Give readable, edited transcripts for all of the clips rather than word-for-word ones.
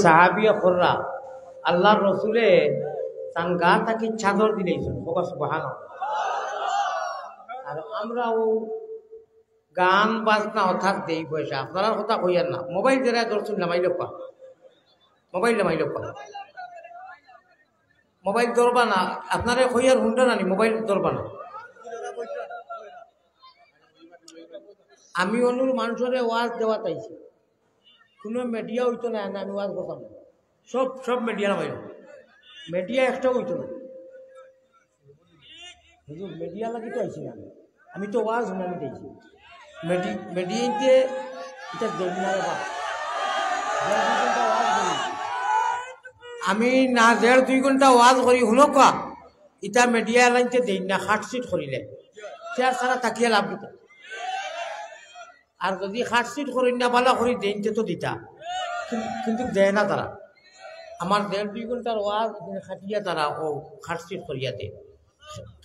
সাহাবিয়া কররা আল্লাহর রসুলে তান গা তাকে চাদর দিলেছেন আর আমরাও গান বাজনা অর্থাৎ দেই পয়সা আপনার কথা কইয়ার না মোবাইল যারা ধরছেন নামাইল পা মোবাইল নামাইল পা মোবাইল ধরবা না আপনারা কইয়ার হুন্ডা নানি মোবাইল ধরবা না। আমি অনুর মানুষের ওয়াজ দেওয়া চাইছি কোনো মিডিয়া হইতো না আমি ওয়াজ করতাম না সব মিডিয়া নামাইল মিডিয়া একটা হইতো না মিডিয়া লাগি তো আইছি না আমি তো ওয়াজ শুনানি চাইছি মিডিয়াতে এটা দেবনারে বা আমি না 1.5-2 ঘন্টা ওয়াজ করি শুনো কা ইটা মিডিয়া লাইনতে দেই না হাটসিট করিলে চেয়ার সারা তাকিয়ে লাভ দিত আর যদি হাটসিট করি না বালা করি দেইতে তো দিতা কিন্তু দেয় না তারা আমার 1.5-2 ঘন্টার ওয়াজ খাটিয়া তারা ও হাটসিট করিয়া দেয়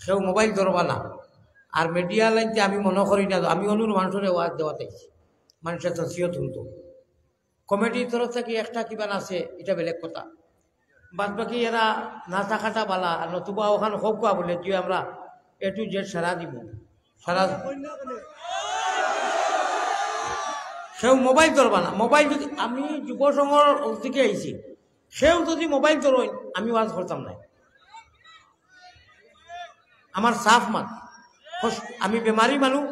সেও মোবাইল ধরবা না আর মিডিয়া লাইনতে আমি মনে করি না আমি অনুর মানুষের ওয়াজ দেওয়া চাইছি মানুষের তসিয়ত শুনতো কমেডির তরফ থেকে একটা কিবা আছে এটা বেলেগ কথা বাদ বাকি এরা না থাকাটা বালা আর নতুবা ওখানে হোক বলে যে আমরা A to Z সারা দিব সারা সেও মোবাইল ধরবা না মোবাইল যদি আমি যুব সংঘর থেকে আইছি সেও যদি মোবাইল ধরই আমি ওয়াজ করতাম না আমার সাফ মাত আমি বেমারি মানুষ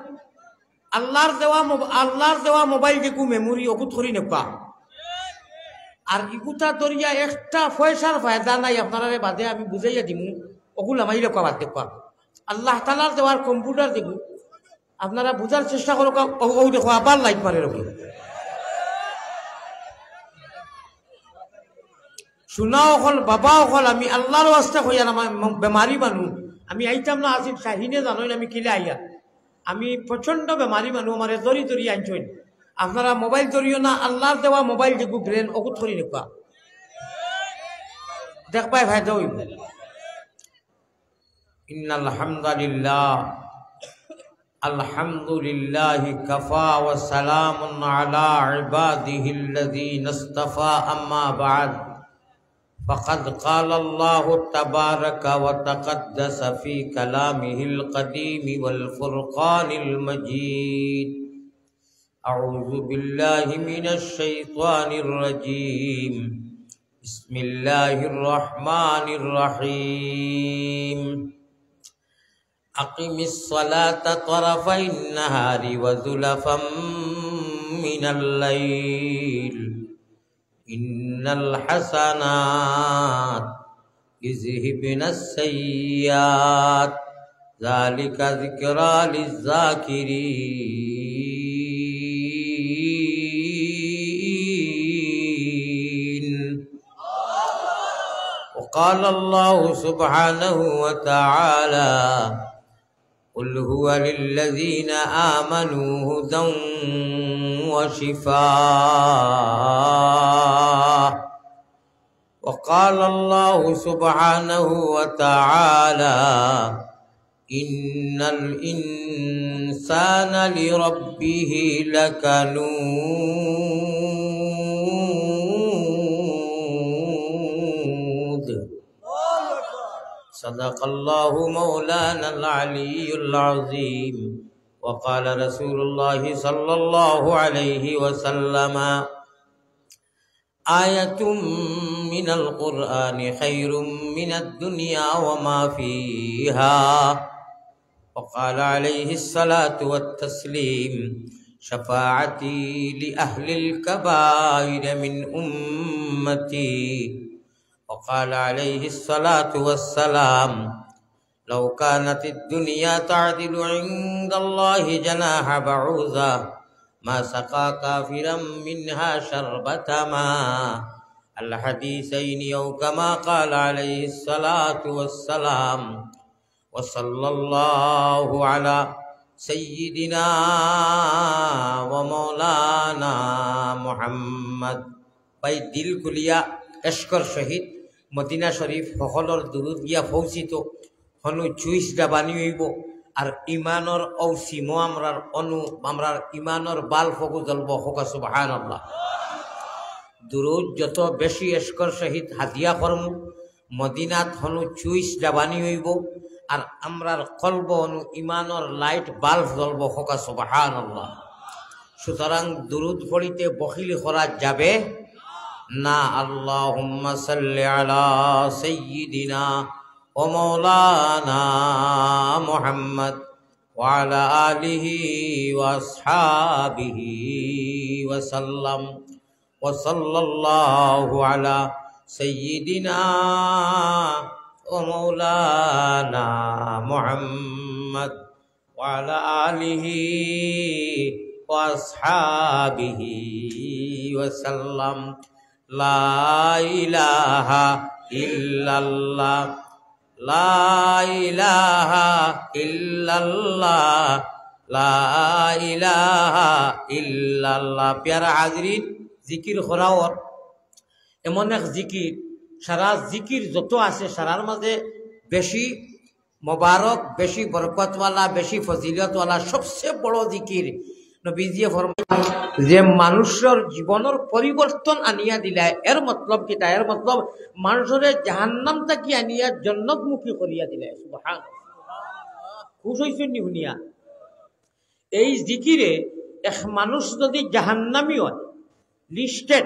আল্লাহর দেওয়া মোবাইল দেখু মেমোরি অকুত করি নেপা আর ইগুতা দরিয়া একটা পয়সার ফায়দা নাই আপনারা বাদে আমি বুঝাইয়া দিমু ওগুল আমাই লেখা বাদ দেখবা আল্লাহ তালার দেওয়ার কম্পিউটার দেখু আপনারা বুঝার চেষ্টা করো ও দেখো আবার লাইট মারে রকম শোনাও হল বাবাও হল আমি আল্লাহর ওয়াস্তে হইয়া না বেমারি মানুষ আমি আইতাম না আসিফ শাহিনে জানোই আমি কিলে আইয়া আমি প্রচন্ড বেমারি মানুষ আমার দরি আনছই আপনারা মোবাইল ধরিও না আল্লাহর দেওয়া মোবাইল দেখু ব্রেন অকুত করি নেপা দেখবাই ফায়দা হইব ইন্নাল হামদুলিল্লাহ আলহামদুলিল্লাহি কাফা ওয়া সালামুন আলা ইবাদিহিল্লাযীনা ইসতাফা আম্মা বা'দ فقد قال الله تبارك وتقدس في كلامه القديم والفرقان المجيد أعوذ بالله من الشيطان الرجيم بسم الله الرحمن الرحيم أقم الصلاة طرفي النهار وزلفا من الليل إن الحسنات يذهبن السيئات ذلك ذكرى للذاكرين وقال الله سبحانه وتعالى قل هو للذين آمنوا هدى وشفاء وقال الله سبحانه وتعالى إن الإنسان لربه لكنود صدق الله مولانا العلي العظيم وقال رسول الله صلى الله عليه وسلم آية من القرآن خير من الدنيا وما فيها وقال عليه الصلاة والتسليم شفاعتي لأهل الكبائر من أمتي وقال عليه الصلاة والسلام لو كانت الدنيا تعدل عند الله جناح بعوضة ما سقى كافرا منها شربة ماء الحديثين أو كما قال عليه الصلاة والسلام وصلى الله على سيدنا ومولانا محمد باي दिल कुलिया एशकर शहीद मदीना शरीफ সকলৰ দুরুদ গিয়া পৌঁছিত হনু 24টা বাণী হইব আর ইমানর ঔসিমো আমরার ইমানর বাল ফগু জ্বলব হোক সুবহানাল্লাহ দুরুদ যত বেশি এশকর সহিত হাদিয়া করমু মদিনাত হনু চুইস ডাবানি হইব আর আমরার কলব হনু ইমানর লাইট বাল্ব জ্বলব হকা সুবহানাল্লাহ। সুতরাং দুরুদ পড়িতে বখিলি করা যাবে না। আল্লাহুম্মা সাল্লি আলা সাইয়্যিদিনা ও মাওলানা মুহাম্মদ ওয়া আলা আলিহি ওয়া আসহাবিহি ওয়া সাল্লাম ওয়া সাল্লাল্লাহু আলা সাইয়্যিদিনা ও মাওলানা মুহাম্মদ ওয়া আলা আলিহি ওয়া আসহাবিহি ওয়া সাল্লাম। লা ইলাহা ইল্লাল্লাহ লা ইলাহা ইল্লাল্লাহ লা ইলাহা ইল্লাল্লাহ। প্যারা হাজরিন, জিকির করাওর এমন এক জিকির, সারা জিকির যত আছে সারার মাঝে বেশি মোবারক, বেশি বরকতওয়ালা, বেশি ফজিলতওয়ালা সবচেয়ে বড় জিকির নবীজিয়ে ফরমায় যে মানুষের জীবনের পরিবর্তন আনিয়া দিলায়। এর মতলব কিতা? এর মতলব মানুষের জাহান্নাম থাকি আনিয়া জন্নতমুখী করিয়া দিলায়। সুবহানাল্লাহ। খুশ হইছেন নি শুনিয়া? এই জিকিরে এক মানুষ যদি জাহান্নামী হয়, লিস্টেড,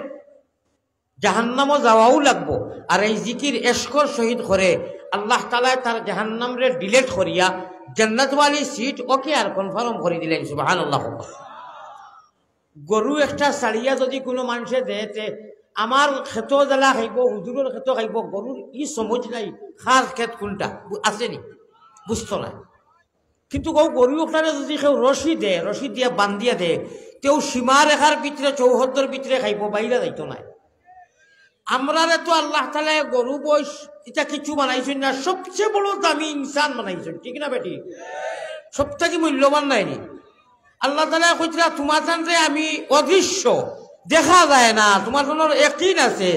জাহান্নামও যাওয়াও লাগবো, আর এই জিকির এশকর শহীদ করে আল্লাহ তাআলা তার জাহান্নামরে ডিলেট করিয়া জান্নাতওয়ালি সিট ওকে আর কনফার্ম করে দিলেন। সুবহানাল্লাহ। গরু একটা ছাড়িয়া যদি কোনো মানুষে দেয়তে আমার ক্ষেত জ্বালা খাইব, হুজুরের ক্ষেত খাইব, গরুর ই সমঝ নাই খার ক্ষেত কোনটা আসেনি, বুঝতো না। কিন্তু গরু ওখানে যদি কেউ রশি দেয়, রশি দিয়া বান্ধিয়া দেয়, তেও সীমা রেখার ভিতরে চৌহদ্দর ভিতরে খাইব, বাইরে যাইতো না। আমরা তো আল্লাহ তাআলা গরু বয়স এটা কিছু বানাইছেন না, সবচেয়ে বড় দামি ইনসান বানাইছেন, ঠিক না বেটি? সবথেকে মূল্যবান নাইনি আল্লাহ তাআলা কইরা তোমার জানতে আমি অদৃশ্য, দেখা যায় না, তোমার জন্য ইয়াকিন আছে,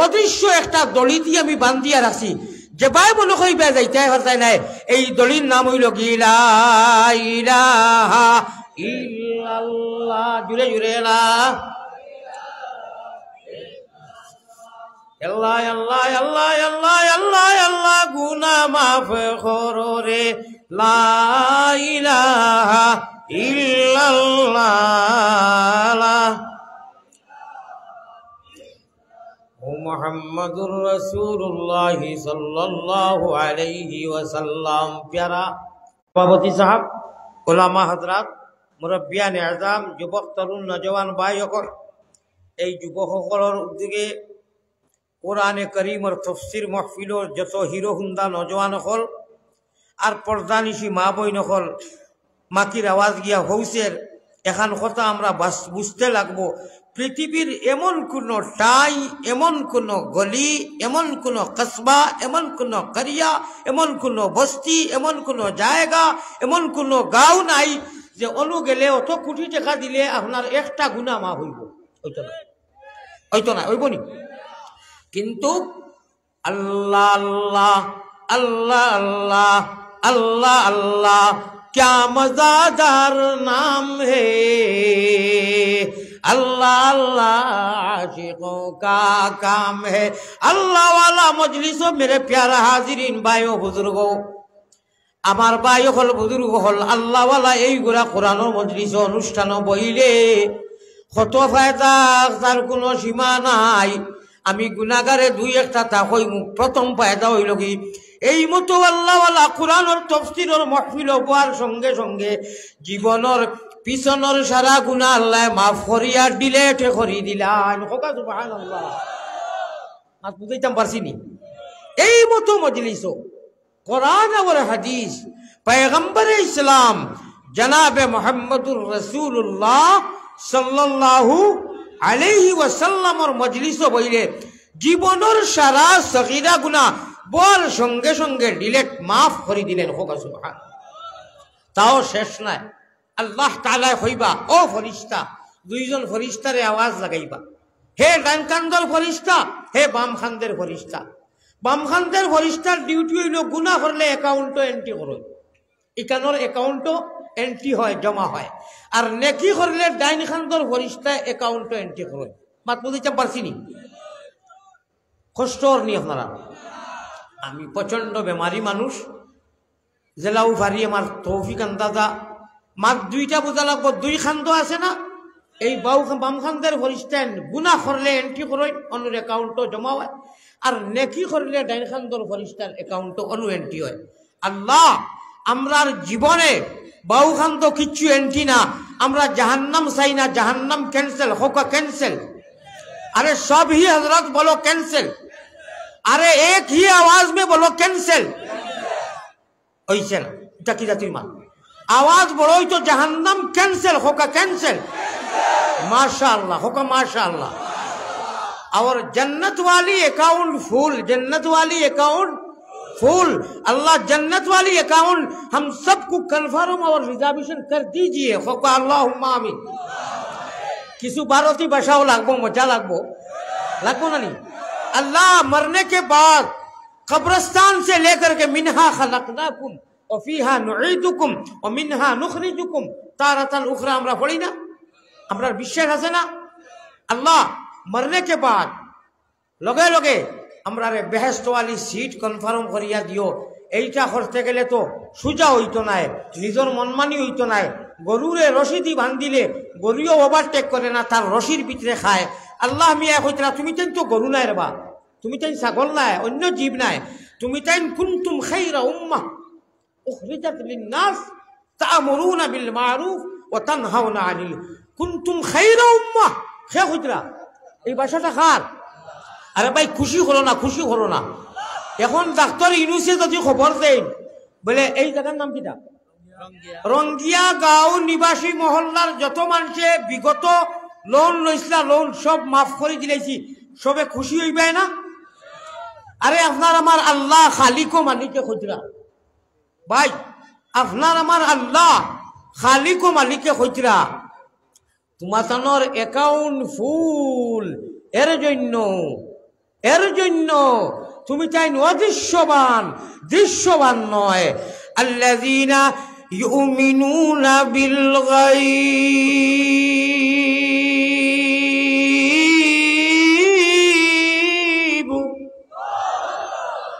অদৃশ্য একটা দড়ি দিয়ে আমি বান্ধিয়া রাখছি, যে ভাই মনে কইবা যাইতে পারতাই নাই। এই দড়ির নাম হইল লা ইলাহা ইল্লাল্লাহ। জুড়ে জুড়ে লা আল্লাহ আল্লাহ আল্লাহ আল্লাহ আল্লাহ আল্লাহ গুনাহ মাফ করো রে, লা ইলাহা ইল্লাল্লাহ ও মুহাম্মাদুর রাসূলুল্লাহ সাল্লাল্লাহু আলাইহি ওয়াসাল্লাম। প্যারা সভাপতি সাহেব, উলামা হযরত, মুরব্বিয়ান আযম, যুবক তরুণ নওজওয়ান ভাইসকল, এই যুবকসকলের উদ্যোগে কোরআনে করিমর তফসির মাহফিলর যত হিরো হুন্দা নওজওয়ান হল আর পর্দানিশী মা বইন হল, মাকির আওয়াজ গিয়া হৌসের এখান কথা আমরা বুঝতে লাগবো। পৃথিবীর এমন কোন টাই, এমন কোন গলি, এমন কোন কসবা, এমন কোন করিয়া, এমন কোন বস্তি, এমন কোন জায়গা, এমন কোন গাঁও নাই যে অনু গেলে অত কোটি টাকা দিলে আপনার একটা গুনাহ মাফ হইব। হইতো না, হইতো না, হইব নি? কিন্তু আল্লাহ আল্লাহ আল্লাহ আল্লাহ আল্লাহ আল্লাহ क्या मज़ेदार नाम है, अल्लाह अल्लाह आशिकों का काम है। अल्लाह वाला मजलिसों मेरे प्यारा हाजिरीन भाइयों बुजुर्गों, আমার ভাই হল বুজুর্গ হল, আল্লাহ ওয়ালা এইগুলা কোরআনের মজলিস অনুষ্ঠান বইলে কত ফায়দা, তার কোনো সীমা নাই। আমি গুনাহগারে দুই একটা তা কইমু। প্রথম ফায়দা হইল কি, এই মতো আল্লাহওয়ালা কোরআনের তাফসীরের মাহফিল হওয়ার সঙ্গে সঙ্গে জীবনের পিছনের সারা গুনাহ আল্লাহ মাফ করিয়া ডিলেট করি দিলাম। সুবহানাল্লাহ। আজ বুঝাইতাম পারছিনি? এই মতো মজলিস কোরআন আর হাদিস পয়গম্বর ইসলাম জনাবে মুহাম্মদুর রাসূলুল্লাহ সাল্লাল্লাহু আলাইহি ওয়াসাল্লামের মজলিস বইলে জীবনের সারা সগীরা গুনাহ বল সঙ্গে সঙ্গে ডিলেট মাফ করে দিলেন। সুবহান। তাও শেষ নাই, আল্লাহ তাআলা কইবা, ও ফেরেশতা, দুইজন ফেরেশতারে আওয়াজ লাগাইবা, হে ডান কান্দের ফেরেশতা, হে বাম খান্দের ফেরেশতা। বাম খান্দের ফেরেশতার ডিউটি হইল গুনাহ করলে অ্যাকাউন্টও এন্ট্রি করো, ইকানোর অ্যাকাউন্টও এন্ট্রি হয়, জমা হয়। আর নেকি করলে ডাইন খান্দের ফেরেশতা অ্যাকাউন্টও এন্ট্রি করো। মাত বুঝতে পারছি নি কষ্টর নি আপনারা আমি প্রচন্ড বেমারি মানুষ জেলাও ভারি আমার তৌফিক আন্দাজা মাত দুইটা বোঝা লাগবো দুই খান্দ আছে না এই বাম খান্দের ফরিস্তান গুনা করলে এন্ট্রি করেন অনুর অ্যাকাউন্টও জমা হয় আর নেকি করলে ডাইন খান্দর ফরিস্তার অ্যাকাউন্টও অনু এন্ট্রি হয় আল্লাহ আমরার জীবনে বাউ খান্দ কিচ্ছু এন্ট্রি না আমরা জাহান্নাম চাই না জাহান্নাম ক্যান্সেল হোক ক্যান্সেল अरे सब ही हजरत बोलो कैंसिल अरे एक ही आवाज में बोलो कैंसिल ऐसे ना टकी जाती मान आवाज बोलो तो जहन्नम कैंसिल होगा कैंसिल माशाअल्लाह होगा माशाअल्लाह और जन्नत वाली अकाउंट फुल जन्नत वाली अकाउंट फुल अल्लाह जन्नत वाली अकाउंट हम सबको कन्फर्म और रिजर्वेशन कर दीजिए होगा अल्लाहुम्मा आमीन किसी भारती भाषाओं लागबो मजा लागबो ना नहीं अल्लाह मरने के बाद कब्रिस्तान से लेकर के मिन्हा खलकनाकुम और फीहा नुईदुकुम और मिन्हा नुखरिजुकुम तारतन उखरा हमरा पढ़ी ना हमरा विश्वास আছে না अल्लाह मरने के बाद लगे लगे हमरा रे बेहेश्त वाली सीट कन्फर्म करिया दियो এইটা করতে গেলে তো সুজা হইতো না নিজের মনমানি হইতো না গরুরে রশি দি বান্ধিলে গরুও ওভারটেক করে না তার রশির ভিতরে খায় আল্লাহ মিয়া কইতরা তুমি তাই তো গরু নাই রেবা তুমি তাই ছাগল নাই অন্য জীব নাই তুমি তাই কুনতুম খায়রা উম্মাহ উখরিজাত লিন-নাস তা'মুরুনা বিল মা'রুফ ওয়া তানহাউনা আনিল কুনতুম খায়রা উম্মাহ কে কইতরা এই ভাষাটা খার আরে ভাই খুশি হলো না এখন ডাক্তার ইউনুসে যদি খবর দেন বলে এই জায়গার নাম কিটা রঙ্গিয়া গাঁও নিবাসী মহল্লার যত মানুষে বিগত লোন লইছিলা লোন সব মাফ করে দিলেছি সবে খুশি হইবে না আরে আপনার আমার আল্লাহ খালিক ও মালিকে খুঁজরা ভাই আপনার আমার আল্লাহ খালিক ও মালিকে খুঁজরা তোমার অ্যাকাউন্ট ফুল এর জন্য তুমি চাই দৃশ্যবান নয় আল্লাযীনা ইউমিনুনা বিল গায়ব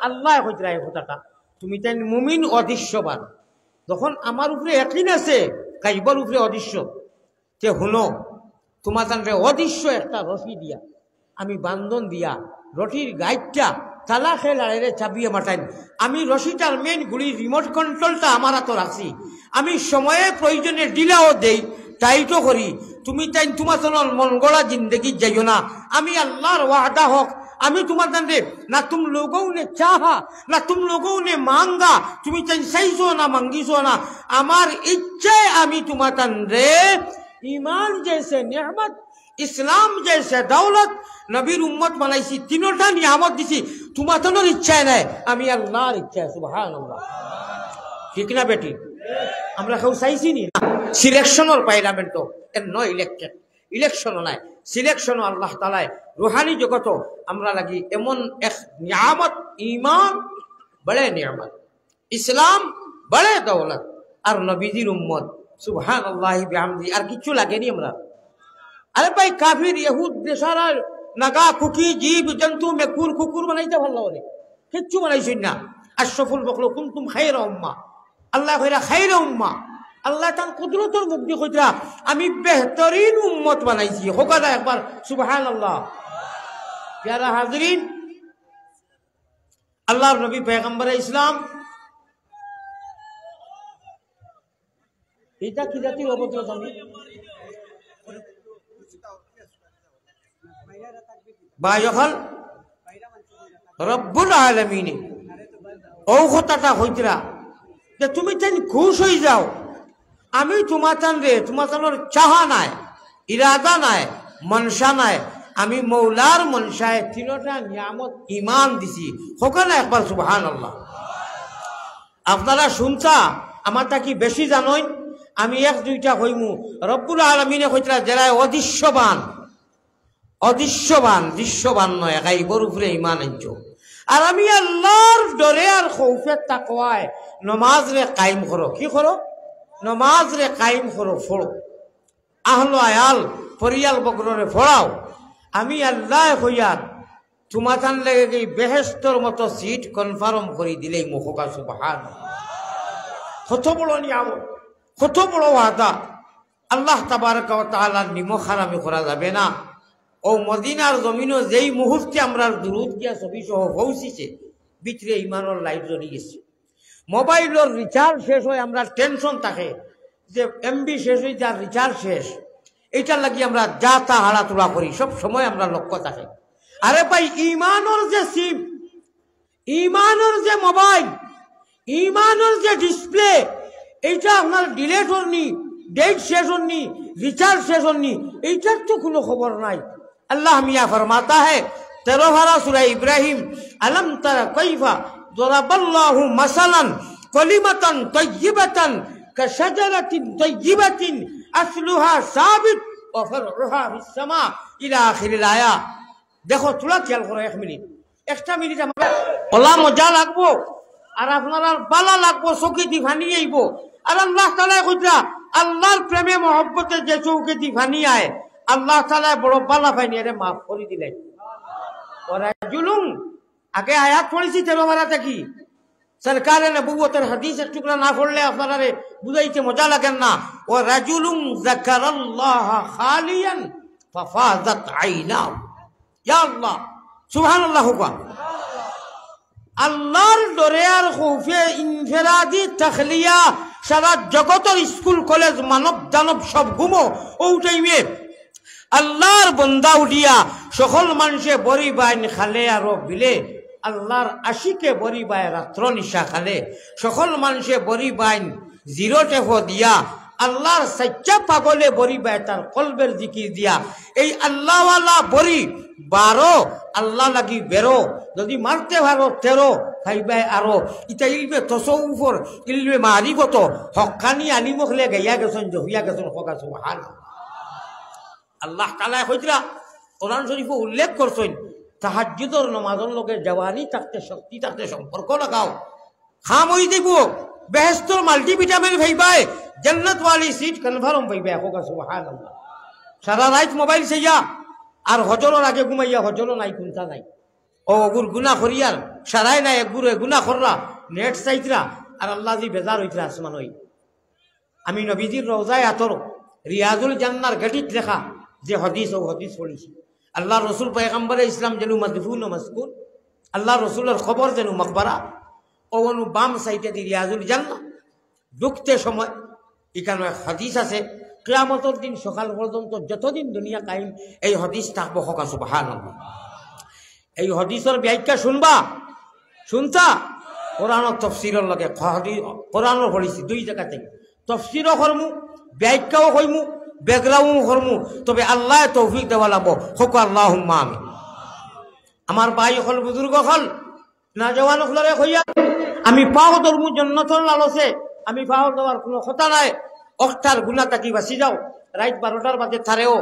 আল্লাহ কইরা এই কথাটা তুমি চাই মুমিন অদৃশ্যবান যখন আমার উপরে ইয়াকিন আছে গায়বের উপরে অদৃশ্য তে হলো তোমার জানরে অদৃশ্য একটা রশি দিয়া আমি বান্ধন দিয়া রশির গাইডটা তালা খেলারে চাবিয়ে মাটাইন আমি রশিটার মেন গুলির রিমোট কন্ট্রোলটা আমার হাতে রাখছি আমি সময়ে প্রয়োজনে ডিলাও দেই টাইটও করি তুমি তাই তোমার মন গড়া জিন্দগি যাইও না আমি আল্লাহর ওয়াদা হক আমি তোমার জানরে না তুম লোগों ने चाहा না তুম लोगों ने मांगा তুমি তাই চাইছো না মাঙ্গিছো না আমার ইচ্ছায় আমি তোমার জানরে ईमान जैसे नेमत इस्लाम जैसे दौलत नबीर उम्मत बनाईसी तीनोटा नियामत दिसी तुम्हार इच्छा নাই আমি আল্লাহর ইচ্ছা সুবহানাল্লাহ ঠিক না বেটি আমরা কেউ চাইছি নি সিলেকশনের পার্লামেন্ট এর নয় ইলেকশন নাই সিলেকশন আল্লাহ তাআলা রূহানি জগত আমরা লাগি এমন এক নিয়ামত ঈমান বড় নিয়ামত ইসলাম বড় দৌলত আর নবীজির উম্মত সুবহানাল্লাহ বিহামদি আর কিছু লাগেনি আমরা अरे भाई काफिर यहूद नेसारा नगा खुकी जीव जंतु में कुकुर बनाइते ভালো লাগে কিচ্ছু বানাইছেন না আশরাফুল মাখলুকুন তুম খায়রা উম্মাহ আল্লাহ কইরা খায়রা উম্মাহ আল্লাহ তার কুদরতের মুখ দিয়ে কইরা আমি বেহতরিন উম্মত বানাইছি হোকা না একবার সুবহানাল্লাহ প্যারা হাজরিন আল্লাহর নবী পয়গম্বর ইসলাম এটা কি জাতির অবতর জানি যখন রব্বুল আলামিন ও কথাটা হইতরা যে তুমি চাই খুশ হয়ে যাও আমি তোমার চাহা নাই ইরাদা নাই মনসা নাই আমি মৌলার মনসায় তিনটা নিয়ামত ঈমান দিছি হোকানা একবার সুবহানাল্লাহ আপনারা শুনছা আমারটা কি বেশি জানোই আমি এক দুইটা হইমু রব্বুল আলামিনে কইতরা যারা দৃশ্যবান নয় গায়বের উপরে ঈমান আনছো আর আমি আল্লাহর ডরে আর খৌফে তাকওয়ায় নামাজ রে কায়েম করো কি করো নামাজ রে কায়েম করো পড়ো আহলো আয়াল পরিয়াল বগরে পড়াও আমি আল্লাহ হইয়ার তোমাতান লেগে গিয়ে বেহেস্তর মতো সিট কনফার্ম করে দিলেই মুখকা সুবহান। কত বড় নিয়ামত, কত বড় ওয়াদা। আল্লাহ তাবারক ওয়া তাআলার নিমখ হারামি করা যাবে না। ও মদিনার জমিনও যেই মুহূর্তে আমরা দুরুদ গিয়া ছবি সহ পৌঁছিছে ভিতরে ইমানের লাইট জ্বলি গেছে। মোবাইলের রিচার্জ শেষ হয়, আমরা টেনশন থাকে যে এমবি শেষ হয়ে যার রিচার্জ শেষ, এইটার লাগি আমরা যা তা হাড়াতুলা করি, সব সময় আমরা লক্ষ্য থাকে। আরে ভাই, ইমানের যে সিম, ইমানের যে মোবাইল, ইমানের যে ডিসপ্লে, এইটা আপনার ডিলেট হননি, ডেট শেষ হননি, রিচার্জ শেষ হননি, এইটার তো কোনো খবর নাই। আল্লাহ মিয়া ফরমাতা है 13 পারা সূরা ইব্রাহিম, আলম তারা কাইফা দরাবাল্লাহু মাসালান কালিমাতান তাইয়িবাতান কাশাজারাতিন তাইয়িবাতিন আসলুহা সাবিত ওয়া ফারউহা ফিস সামা ইলা আখিরিল আয়া। দেখো তোলা খেয়াল করো, 1 মিনিট, 1টা মিনিট আমার ওলা মজা লাগবো আর আপনারা বালা লাগবো, চৌকি দি ভানি আইব। আর আল্লাহ তাআলা কইতা আল্লাহর প্রেমে মহব্বতে যে চৌকি দি ভানি আয় আল্লাহ তাআলা বড় বালা পাইনি, এরে মাফ করে দিলেন। ওরা জুলুম আগে আয়াত পড়েছি 13 পারাতে কি সরকারে নবুয়তের হাদিসের টুকরা না পড়লে আপনারা বুঝাইতে মজা লাগেন না। ও রাজুলুম যাকারাল্লাহ খালিয়ান ফাফাযাত আইনাহু। ইয়া আল্লাহ, সুবহানাল্লাহ। আল্লাহর ডরে আর খৌফে ইনফেরাদি তাখলিয়া সারা জগতের স্কুল কলেজ মানব দানব সব ঘুমো। ও টাইমে আল্লাহর বন্দা উঠিয়া সকল মানুষে বড়ি বাইন খালে আরো বিলে, আল্লাহর আশিকে বড়ি বায় রাত্র নিশা খালে, সকল মানুষে বড়ি বাইন 0 টেফো দিয়া, আল্লাহর সচ্চা পাগলে বড়ি বায় তার কলবের জিকির দিয়া। এই আল্লাহওয়ালা বড়ি 12, আল্লাহ লাগি 12, যদি মারতে পারো 13 খাইবাই আরো। ইটা ইলমে তসৌফর, ইলমে মারিফত হক্কানি আলিমখলে গাইয়া গেছেন, জহিয়া গেছেন। হকা সুবহানাল্লাহ। আল্লাহ তাআলা কইতরা কোরআন শরীফে উল্লেখ করছেন, তাহাজ্জুদের নামাজের লগে জওয়ানি থাকতে, শক্তি থাকতে সম্পর্ক লাগাও, খাম হই দিব, বেহেশতর মাল্টিভিটামিন ভাইবাই, জান্নাত ওয়ালি সিট কনফার্ম ভাইবাই। হকা সুবহানাল্লাহ। সারা রাত মোবাইল চাইয়া আর হজরের আগে ঘুমাইয়া, হজরও নাই, কোনটা নাই। ও গুর গুনাহ করিয়ার সারাই নাই, একগুরে গুনাহ কররা, নেট চাইতরা আর আল্লাহ জি বেজার হইতরা আসমান হই। আমি নবীজির রওজায় আতর রিয়াজুল জান্নার গেটিত লেখা যে হাদিস, ও হাদিস পড়েছি। আল্লাহ রসুল পয়গম্বরে ইসলাম যেন মাদফুন ও মাসকুন, আল্লাহ রসুলের খবর যেন মকবরা। ও অনু বাম সাইডে দি রিয়াজুল জান্নাহ ঢুকতে সময় এখানে হাদিস আছে, কিয়ামতের দিন সকাল পর্যন্ত যতদিন দুনিয়া কায়েম এই হাদিস থাকবো। হকা সুবহানাল্লাহ। এই হাদিসের ব্যাখ্যা শুনবা, শুনতা কোরআনের তাফসীরের লগে। কোরআনের পড়িছি 2 জায়গা থেকে, তাফসীরও করমু, ব্যাখ্যাও কইমু, ব্যাকগ্রাউন্ড করমু। তবে আল্লাহ তৌফিক দেওয়া লাগবো। হকা আল্লাহুম্মা আমিন। আমার ভাই হল, বুজুর্গ হল, না জওয়ান হলরে হইয়া আমি পাও ধরমু জান্নাতের লালসে, আমি পাও দেওয়ার কোনো কথা নাই। অক্টার গুনাহ থাকি বাঁচি যাও। রাত 12টার বাজে থারেও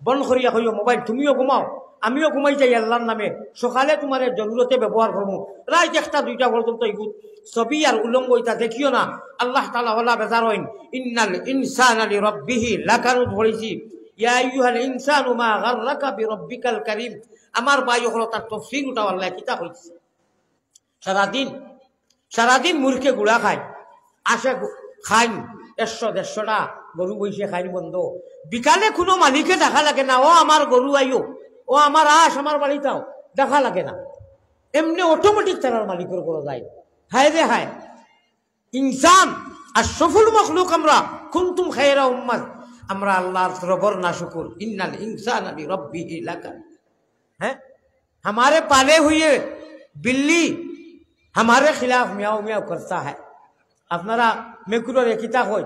বন করিয়া হইও মোবাইল, তুমিও ঘুমাও, আমিও ঘুমাই যাই আল্লাহর নামে। সকালে তোমার জরুরতে ব্যবহার করবো। রাত 1টা 2টা পর্যন্ত এগুলো ছবি আর উলঙ্গ এটা দেখিও না। আল্লাহ তাআলা হলা বেজার হইন। ইন্নাল ইনসানা লিরাব্বিহি লাকানুত পড়েছি, ইয়া আইয়ুহাল ইনসানু মা গাররাকা বিরাব্বিকাল কারীম। আমার ভাই হলো তার তাফসীর উঠাও আল্লাহ কিতাব হইছে। সারাদিন মূর্খে গুড়া খায়, আসে খাইন 100-150টা গরু বইসে খাইন বন্ধ। বিকালে কোনো মালিকে দেখা লাগে না, ও আমার গরু আইও, ও আমার আস আমার বাড়িটাও দেখা লাগে না। এমনি অটোমেটিক তার মালিকের করে যায়। হায় রে হায়, ইনসান আর সফল মখলুক আমরা, কুনতুম খায়রা উম্মাত, আমরা আল্লাহর রবর না শুকুর। ইন্নাল ইনসানা লিরাব্বিহি লাকানুত। हैं हमारे पाले हुए बिल्ली हमारे खिलाफ म्याऊ म्याऊ करता है। আপনারা মেকুরের কিতা কই,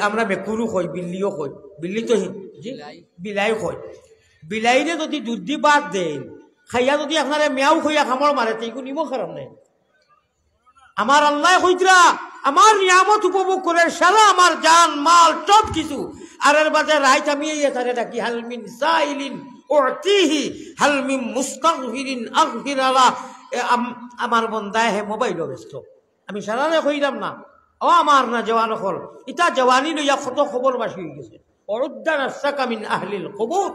আমরা মেকুরু কই, বিল্লিও কই। বিল্লি তো বিলাই কই। বিলাইরে যদি দুধ দি বাদ দেন খাইয়া যদি আপনারা মেয়াও খাইয়া খামড় মারে, তো এগুলো নিমো খারাপ নেই। আমার আল্লাহ কইতরা আমার নিয়ামত উপভোগ করে সারা আমার জান মাল সব কিছু, আর এর বাদে রাইত আমি তারে ডাকি হালমিন সাইলিন ওতিহি হালমিন মুস্তাগফিরিন আগফির আলা। আমার বন্দায় হে মোবাইলও ব্যস্ত, আমি সারারে কইলাম না। ও আমার না জওয়ান হল, ইটা জওয়ানি লইয়া কত খবর বাসি হয়ে গেছে। অরুদ্দান আসাকা মিন আহলিল কবুর।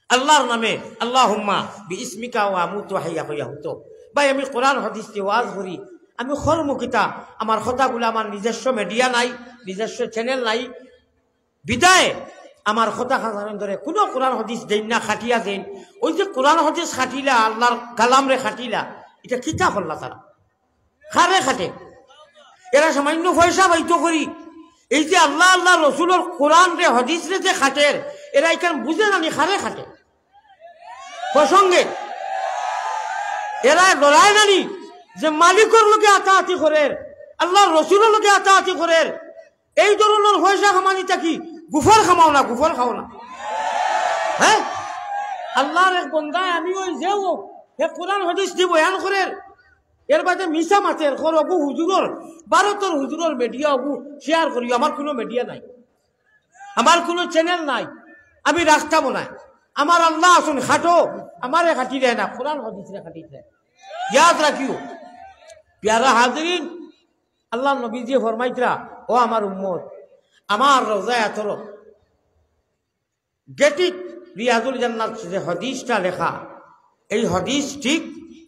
আল্লাহর নামে আল্লাহুম্মা বিইসমিকা ওয়া আমুতু ওয়া আহইয়া কইয়া হতো। ভাই আমি কোরআন হাদিস দিয়ে ওয়াজ করি, আমি খরমুখিতা আমার কথাগুলো, আমার নিজস্ব মিডিয়া নাই, নিজস্ব চ্যানেল নাই, বিদায় আমার কথা খাজান ধরে কোনো কোরআন হাদিস দেন না, খাটিয়া দেন। ওই যে কোরআন হাদিস খাটিলা, আল্লাহর কালাম রে খাটিলা, এটা কিতা করলা তারা খারে খাটে, এরা সামান্য পয়সা বাইতো করি। এই যে আল্লাহ আল্লাহ রসুলের কোরআন রে হাদিস রে যে খাটের, এরা এখান বুঝে নানি খারে খাটে প্রসঙ্গে, এরা ডরায় নানি যে মালিকর লোকে আতাহাতি করে, আল্লাহ রসুলের লোকে আতাহাতি করে। এই ধরনের পয়সা খামানি থাকি গুফর খামাও না, গুফর খাও না। হ্যাঁ, আল্লাহর এক বন্দায় আমি ওই যে কোরআন হাদিস দি বয়ান করে, এর বাদে মিশা মাতের অবু হুজুরর ভারতের হুজুরর মিডিয়া অবু শেয়ার করি। আমার কোনো মিডিয়া নাই, আমার কোনো চ্যানেল নাই, আমি রাস্তা বানাই। আমার আল্লাহ আসুন খাটো, আমারে খাটি দেয় না, কোরআন হাদিসে খাটি দেয়। ইয়াদ রাখিও প্যারা হাজরিন, আল্লাহ নবী দিয়ে ফরমাইতরা, ও আমার উম্মত, আমার রওজায়ে আতর গেটিট রিয়াজুল জান্নাত যে হাদিসটা লেখা, এই হাদিস ঠিক,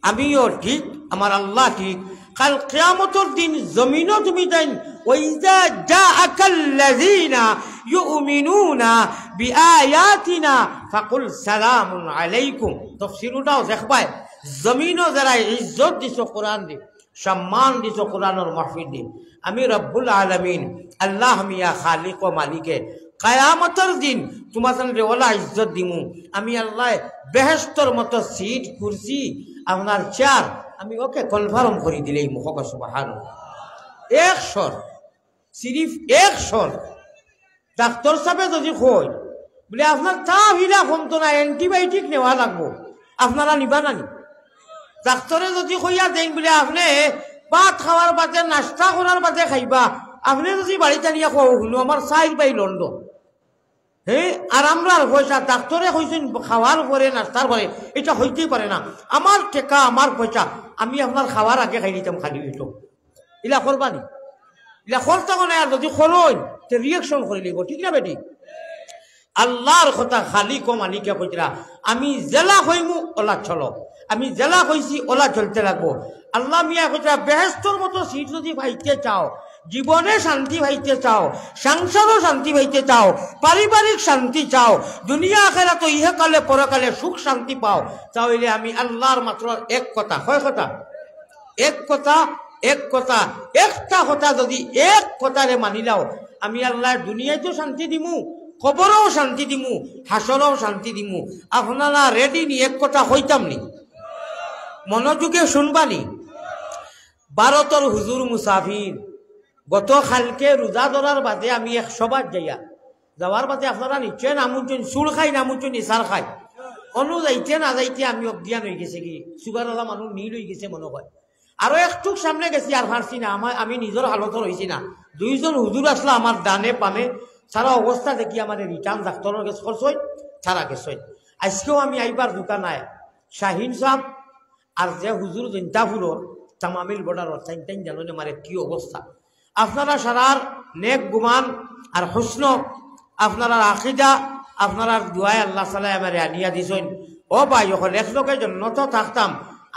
আমিও ঠিক, আমার আল্লাহ ঠিক। কাল কিয়ামতের দিন জমিনও তুমি দেন, ওয়াইজা জাআকাল্লাযীনা ইউমিনুনা বিআয়াতিনা ফাকুল সালামুন আলাইকুম। তাফসীরটাও দেখবাই, জমিনও যারা ইজ্জত দিছো কোরআন দি, সম্মান দিছো কোরআনের মাহফিল দি, আমি রব্বুল আলামিন আল্লাহ মিয়া খালিক ও মালিকে কিয়ামতের দিন তোমার সামনে ওলা ইজ্জত দিমু। আমি আল্লাহ বেহেশতর মতো সিট কুরসি আপনার চেয়ার আমি ওকে কনফার্ম করে দিলেই মুখক সুবহানাল্লাহ। এক স্বর, সিরিফ এক স্বর। ডাক্তার সাহেব যদি কই বলে আপনার তা হিলা কমতো না, অ্যান্টিবায়োটিক নেওয়া লাগবো, আপনারা নিবা নানি? ডাক্তারে যদি কইয়া দেন বলে আপনি ভাত খাওয়ার বাদে নাস্তা করার বাদে খাইবা, আপনি যদি বাড়িতে নিয়ে খাও শুনো আমার চাইর বাই লন্ডন, হ্যাঁ, আর আমরা পয়সা ডাক্তারে কইছেন খাওয়ার পরে নাস্তার পরে, এটা হইতেই পারে না। আমার টেকা আমার পয়সা, আমি আপনার খাওয়ার আগে খাই নিতাম খালি হইতো। ইলা করবানি, ইলা করতে মানে, আর যদি করোন তে রিয়েকশন করে লিব, ঠিক না বেটি? আল্লাহর কথা খালি কো মালিকে কইতরা, আমি জেলা হইমু ওলা চলো, আমি জেলা কইছি ওলা চলতে লাগবো। আল্লাহ মিয়া কইতরা, বেহেশতর মতো সিট যদি পাইতে চাও, জীবনে শান্তি পাইতে চাও, সংসারও শান্তি পাইতে চাও, পারিবারিক শান্তি চাও, দুনিয়া আখিরাত ইহকালে পরকালে সুখ শান্তি পাও, তাহলে আমি আল্লাহর মাত্র এক কথা, কয় কথা? এক কথা, এক কথা, একটা কথা যদি এক কথারে মানিলাও, আমি আল্লাহ দুনিয়াতেও শান্তি দিমু, কবরেও শান্তি দিমু, হাসরেও শান্তি দিমু। আপনারা রেডি নি? এক কথা হইতাম নি? মনোযোগে শুনবানি। ভারতের হুজুর মুসাফির, গত কালকে রোজা ধরার বাদে আমি 100 বার যাওয়ার বাদে আপনারা নিশ্চয় নামুন, চুল খাই নামুন, ইসার খাই অনু যাইতে না যাইতে আমি অজ্ঞান হয়ে গেছে, কি সুগারওয়ালা মানুষ নীল হয়ে গেছে মনে হয়। আরো একটু সামনে গেছি আর পারছি না, আমি নিজের হালতর হয়েছি না। 2 জন হুজুর আসলো আমার ডানে পামে, সারা অবস্থা দেখি আমার রিটার্ন ডাক্তারের কাছে খরচই সারা গেছই। আজকেও আমি আইবার দোকান আয় শাহিন সাহেব আর যে হুজুর জৈন্তাপুরের তামামিল বর্ডার টাইন জানো আমার কি অবস্থা। আপনারা সারার নেক গুমান আর হুসন, আপনারা আকিদা, আপনারা দুয়ায় আল্লাহ সালাই আমার আনিয়া দিছেন। ও ভাই, যখন এক লোকের জন্য তো থাকতাম,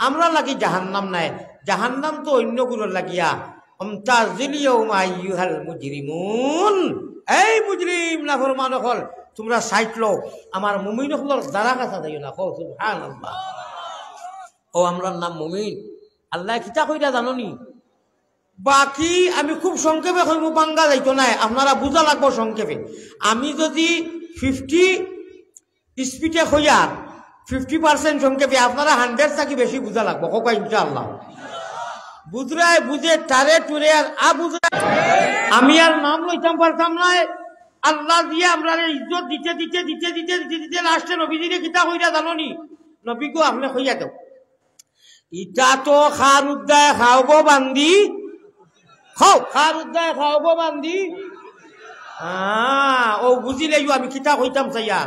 আমরা লাগি জাহান্নাম নাই, জাহান্নাম তো অন্য গুলোর লাগিয়া। মুজরিমুন, এই মুজরিম নাফরমান হল, তোমরা সাইট লো, আমার মুমিন হলর দ্বারা কাছা যাইও না। সুবহানাল্লাহ। ও আমরা নাম মুমিন, আল্লাহ কিতা কইরা জাননি? বাকি আমি খুব সংক্ষেপে কইমু, বাঙ্গা যাইতো নাই, আপনারা বুঝা লাগবো সংক্ষেপে। আমি যদি 50 স্পিডে কইয়া 50% সংক্ষেপে, আপনারা 100 থাকি বেশি বুঝা লাগবো। কোকা ইনশাআল্লাহ বুঝরায় বুঝে টারে টুরে আর বুঝরা আমি আর নাম লইতাম পারতাম না। আল্লাহ দিয়ে আমরা ইজ্জত দিতে দিতে দিতে দিতে দিতে দিতে লাস্টে নবীজিরে কিতা কইরা জাননি? নবীগো আপনি কইয়া দাও, ইটা তো খার উদ্দায় খাওব বান্দি, খাও খার উদ্দায় খাওব বান্দি। ও বুঝিলে আমি কিতা কইতাম চাইয়া।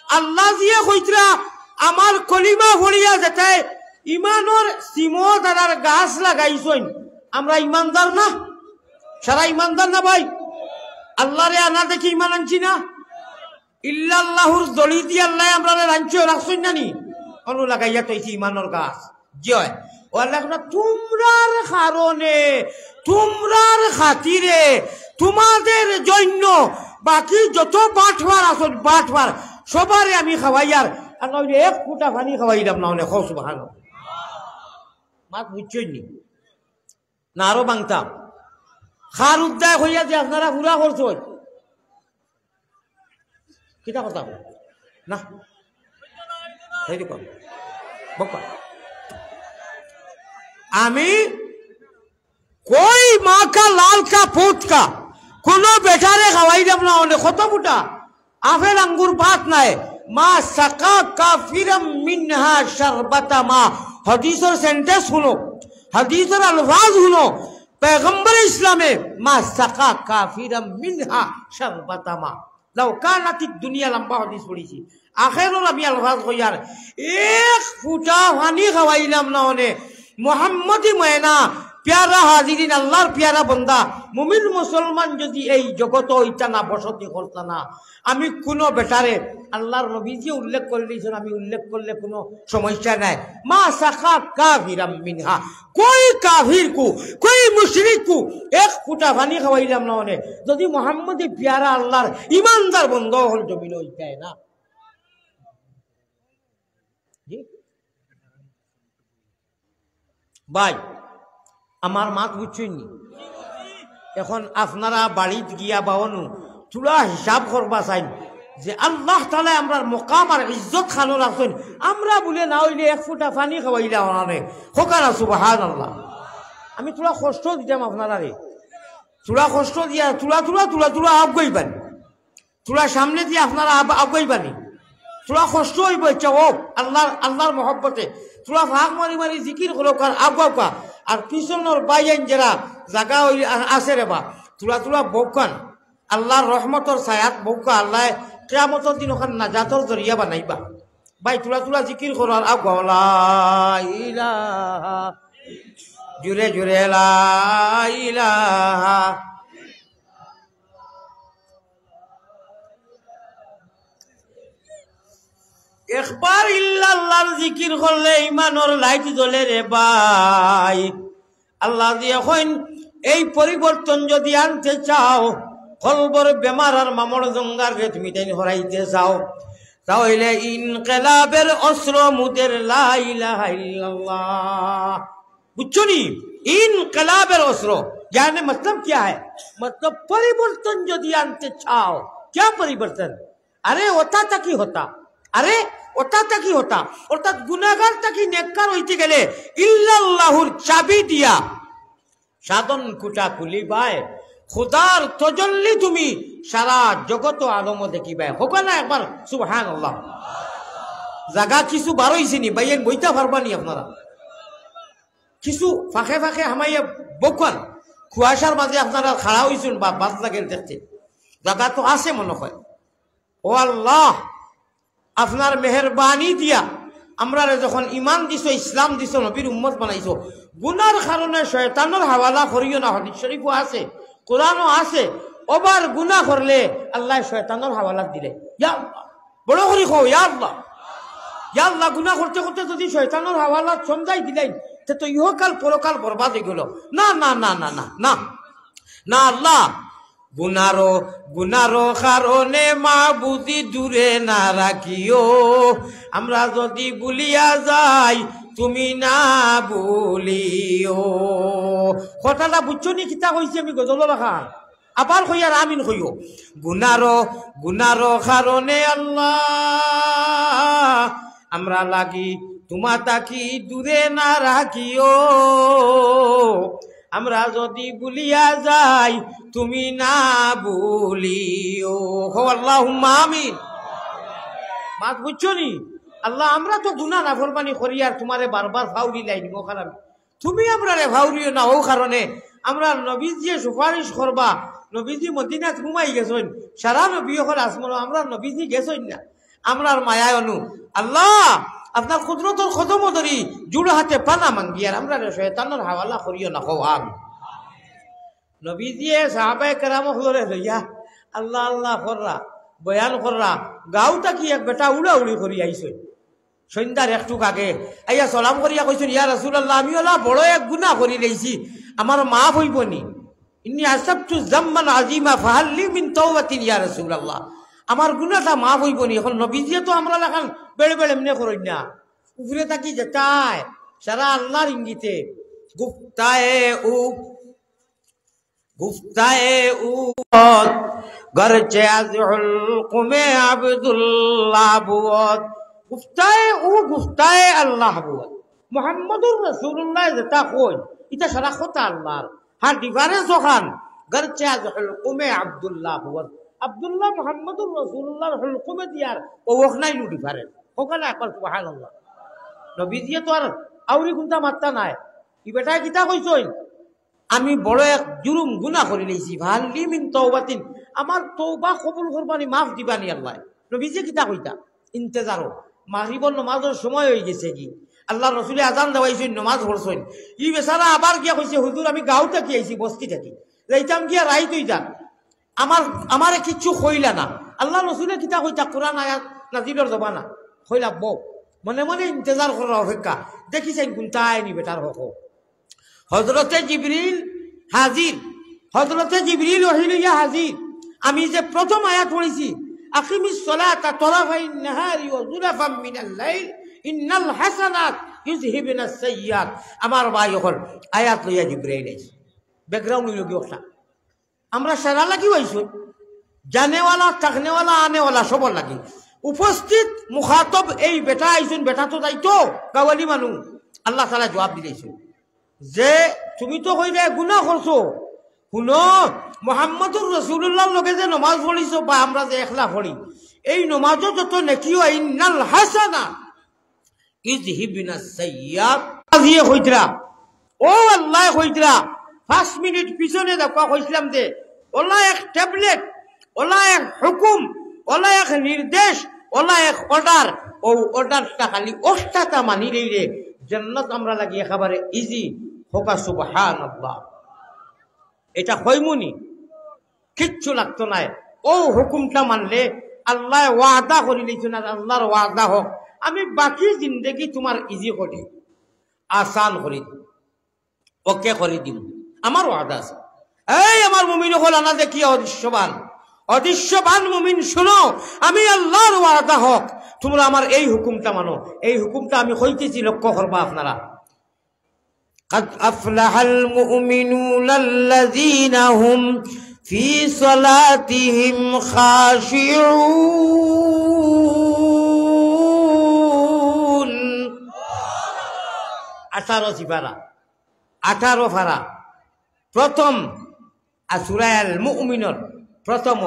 আল্লাহ দিয়ে কইতরা আমার কলিমা ভরিয়া যেতে ইমানোর সিমো দাঁড়ার গাছ লাগাইছইন, আমরা ইমানদার না? সারা ইমানদার না ভাই? আল্লাহরে আনা দেখি ইমান আনছি না? ইল্লাল্লাহুর দলি দিয়ে আল্লাহ আমরা রাঞ্চিও রাখছই না নি অনু লাগাইয়া তৈছি ইমানের গাছ জয় ও আল্লাহ তোমরার কারণে তোমরার খাতিরে তোমাদের জন্য বাকি যত বাটবার আসল বাটবার সবারে আমি খাওয়াইয়ার আর নইলে এক ফুটা পানি খাওয়াইলাম না অনেক সুবহানাল্লাহ মাত বুঝছই নি না আরো বাংতাম খার উদ্যায় হইয়া যে আপনারা পুরা করছেন কিতা কথা না আমি कोई माँ का लाल का पूत का कोनो बेचारे खवाई जब ना होने खतो बुटा आफेल अंगूर बात ना है माँ सका काफिरम मिन्हा शरबता माँ हदीस और सेंटेंस सुनो हदीस और अल्फाज सुनो पैगंबर इस्लाम माँ सका काफिरम मिन्हा शरबता माँ लौकानाती दुनिया लंबा हदीस पड़ी थी आखिर और अभी अल्फाज को यार एक फूटा पानी खवाईलाम ना होने मोहम्मदी महीना प्यारा हाजिरिन अल्लाहर प्यारा बंदा मुमिन मुसलमान यदि এই জগত ইটা না বসতি করতা না আমি কোনো বেটারে আল্লাহর নবীজি উল্লেখ করে দিয়েছেন আমি উল্লেখ করলে কোনো সমস্যা নাই মা সাখা কাফিরাম মিনহা कोई काफिर को कोई मुशरिक को एक फुटा पानी খাওয়াইলাম না মানে যদি মুহাম্মদি প্যারা আল্লাহর ঈমানদার বন্ধা হল জমিন হইতায় না জি ভাই আমার মাত বুঝছেননি এখন আপনারা বাড়িতে গিয়া বাওনু চুলা হিসাব করবা চাইন যে আল্লাহ তাআলা আমরার মকাম আর ইজ্জত খানো রাখছেন আমরা বলে না হইলে এক ফুটা পানি খাওয়াইলা ওনারে হোকানা সুবহানাল্লাহ আমি চুলা কষ্ট দিতাম আপনারা রে চুলা কষ্ট দিয়া চুলা চুলা চুলা চুলা আবগাইবান চুলা সামনে দিয়ে আপনারা আবগাইবানি চুলা কষ্ট হইব চাও আল্লাহর মহব্বতে চুলা ভাগ মারি মারি জিকির করো কার আবগাওকা আর পিছনের বাইন যারা জায়গা আছে রে বা তুলা তুলা বৌকান আল্লাহর রহমতর ছায়াত বৌকা আল্লাহ কিয়ামতের দিন ওখান নাজাতর জরিয়া বানাইবা ভাই তুলা তুলা জিকির করো আর লা ইলাহা জুরে জুরে লা ইলাহা একবার ইল্লাল্লাহর জিকির করলে ইমানের লাইট জ্বলে রে ভাই আল্লাহ দিয়ে কইন এই পরিবর্তন যদি আনতে চাও কলবর বেমার আর মামর জঙ্গার রে তুমি তাই হরাইতে চাও তাহলে ইনকিলাবের অস্ত্র মুদের লা ইলাহা ইল্লাল্লাহ বুঝছো নি ইনকিলাবের অস্ত্র জানে मतलब क्या है मतलब परिवर्तन যদি আনতে চাও क्या परिवर्तन अरे होता था কি होता अरे ওটা কি হতা অর্থাৎ গুনাহগার থেকে নেককার হইতে গেলে ইল্লাল্লাহুর চাবি দিয়া সাধন কুটা খুলিবাই খোদার তজল্লি তুমি সারা জগত আলম দেখিবাই হোক না একবার সুবহানাল্লাহ জায়গা কিছু বার হইছে নি বাইয়েন বইতা পারবানি আপনারা কিছু ফাঁকে ফাঁকে হামাইয়া বকান কুয়াশার মাঝে আপনারা খাড়া হইছেন বা বাদ লাগের দেখতে জায়গা তো আছে মনে হয় ও আল্লাহ আপনার মেহরবানি দিয়া আমরা যখন ইমান দিছ ইসলাম দিছ নবীর উম্মত বানাইছো গুনার কারণে শয়তানের হাওয়ালা করিও না হাদিস শরীফও আছে কোরআনও আছে ওবার গুনাহ করলে আল্লাহ শয়তানের হাওয়ালা দিলে ইয়া আল্লাহ বড় করে কও ইয়া আল্লাহ গুনাহ করতে করতে যদি শয়তানের হাওয়ালা সমঝাই দিলেন তো ইহকাল পরকাল বরবাদ হয়ে গেল না না না না না না না আল্লাহ গুনারো কারণে মাবুদি দূরে না রাখিও আমরা যদি ভুলিয়া যাই তুমি না ভুলিও কথাটা বুঝছো নি কিতা কইছি আমি গজল রাখা আবার কইয়ার আমিন কইও গুনারো কারণে আল্লাহ আমরা লাগি তোমা তাকি দূরে না রাখিও আমরা যদি ভুলিয়া যাই তুমি না ভুলিও হো আল্লাহুম্মা আমিন বাত বুঝছো নি আল্লাহ আমরা তো গুনাহ নাফরমানি করি আর তোমারে বারবার ফাউরি লাই দিব খারাপ তুমি আমরারে ফাউরিও না ও কারণে আমরা নবীজি সুপারিশ করবা নবীজি মদিনাত ঘুমাই গেছেন সারা নবী হল আসমল আমরা নবীজি গেছেন না আমরার মায়া অনু আল্লাহ আপনার কুদরতর কদম ধরি জুড়ে হাতে পানা মাঙ্গি আর আমরা শয়তানের হাওয়ালা করিও না হও আমি নবীজি সাহাবায়ে কেরাম হলরে লইয়া আল্লাহ আল্লাহ কররা বয়ান কররা গাঁও থাকি এক বেটা উড়া উড়ি করি আইছে সন্ধ্যার একটু আগে আইয়া সালাম করিয়া কইছেন ইয়া রাসূলুল্লাহ আমি ওলা বড় এক গুনাহ করি লইছি আমার মাফ হইব নি ইন্নী আসাবতু যামমান আযীমা ফাহাল্লি মিন তাওবাতিন ইয়া রাসূলুল্লাহ আমার গুনাহটা মাফ হইব নি এখন নবীজিয়ে তো আমরা লাগান বেড়ে বেড়ে এমনি করেন না উপরে থাকি যেটায় সারা আল্লাহর ইঙ্গিতে গুফতায়ে উ গরচে আজহুল কুমে আব্দুল্লাহ বুদ গুফতায়ে আল্লাহ বুদ মুহাম্মদুর রাসূলুল্লাহ যেটা কই এটা সারা কথা আল্লাহর হ্যাঁ ডিফারেন্স ওখান গরচে আজহুল কুমে আব্দুল্লাহ বুদ আব্দুল্লাহ মুহাম্মদুর রাসূলুল্লাহর হুকুমে দিয়ার ও ওখানেই নু ডিফারেন্স ওখানে একবার সুবহানাল্লাহ নবীজিয়ে তো আর আউরি গুনতা মাত্তা নাই ই বেটা কিতা কইছই আমি বড় এক জুলুম গুনাহ করে লইছি ভাল্লি মিন তাওবাতিন আমার তওবা কবুল করবানি মাফ দিবানি আল্লাহ নবীজি কিতা কইতা ইন্তজারও মাগরিবর নামাজের সময় হয়ে গেছে কি আল্লাহ রাসূলে আযান দেওয়াইছেন নামাজ পড়ছেন ই বেচারা আবার গিয়া কইছে হুজুর আমি গাঁও থেকে আইছি বস্তি থেকে যাইতাম গিয়া রাইত হইতা আমারে কিচ্ছু কইলা না আল্লাহ রাসূলে কিতা কইতা কোরআন আয়াত নাজিলের জবানা কইলা বউ মনে মনে ইন্তজার করার অপেক্ষা দেখিছেন কোনটাই নি বেটার হক হযরতে জিবরিল হাজির হযরতে জিবরিল ওহিলিয়া হাজির আমি যে প্রথম আয়াত পড়েছি আকিমিস সালাতা তরাফাইন নাহারি ওয়া যুলাফাম মিনাল লাইল ইন্নাল হাসানাত ইউযহিবুনাস সাইয়্যাত আমার ভাই হল আয়াত লইয়া জিবরাইল আইছে ব্যাকগ্রাউন্ড লইয়া ওটা আমরা সারা লাগি হইছো জানেওয়ালা থাকনেওয়ালা আনেওয়ালা সবার লাগি উপস্থিত মুখাতব এই বেটা আইছেন বেটা তো যাইতো গাওয়ালি মানুষ আল্লাহ তাআলা জবাব দিলেছেন যে তুমি তো কইলে গুনাহ করছো শুনো মুহাম্মদুর রাসূলুল্লাহর লগে যে নামাজ পড়িছো বা আমরা যে একলা পড়ি এই নামাজও যত নেকি হয় ইন্নাল হাসানাত ইযহিবুনাস সাইয়্যাত আজিয়ে কইতরা ও আল্লাহ কইতরা 5 মিনিট পিছনে দেখো কইছিলাম যে ওলা এক ট্যাবলেট ওলা এক হুকুম ওলা এক নির্দেশ ওলা এক অর্ডার ও অর্ডারটা খালি ওস্তাতা মানি রে জান্নাত আমরা লাগি একেবারে ইজি হোকা সুবহানাল্লাহ এটা কইমুনি কিচ্ছু লাগতো না ও হুকুমটা মানলে আল্লাহ ওয়াদা করে দিয়েছেন আর আল্লাহর ওয়াদা হোক আমি বাকি জিন্দেগি তোমার ইজি করি আসান করে দিই ওকে করে দিব আমার ওয়াদা আছে এই আমার মুমিন হল আনা দেখি অদৃশ্যবান মুমিন শুনো আমি আল্লাহর ওয়াদা হোক তোমরা আমার এই হুকুমটা মানো এই হুকুমটা আমি কইতেছি লক্ষ্য করবা আপনারা قد أفلح المؤمنون الذين هم في صلاتهم خاشعون 18 সিপারা 18 ফারা प्रथम सूरह अल मुमिनून प्रथम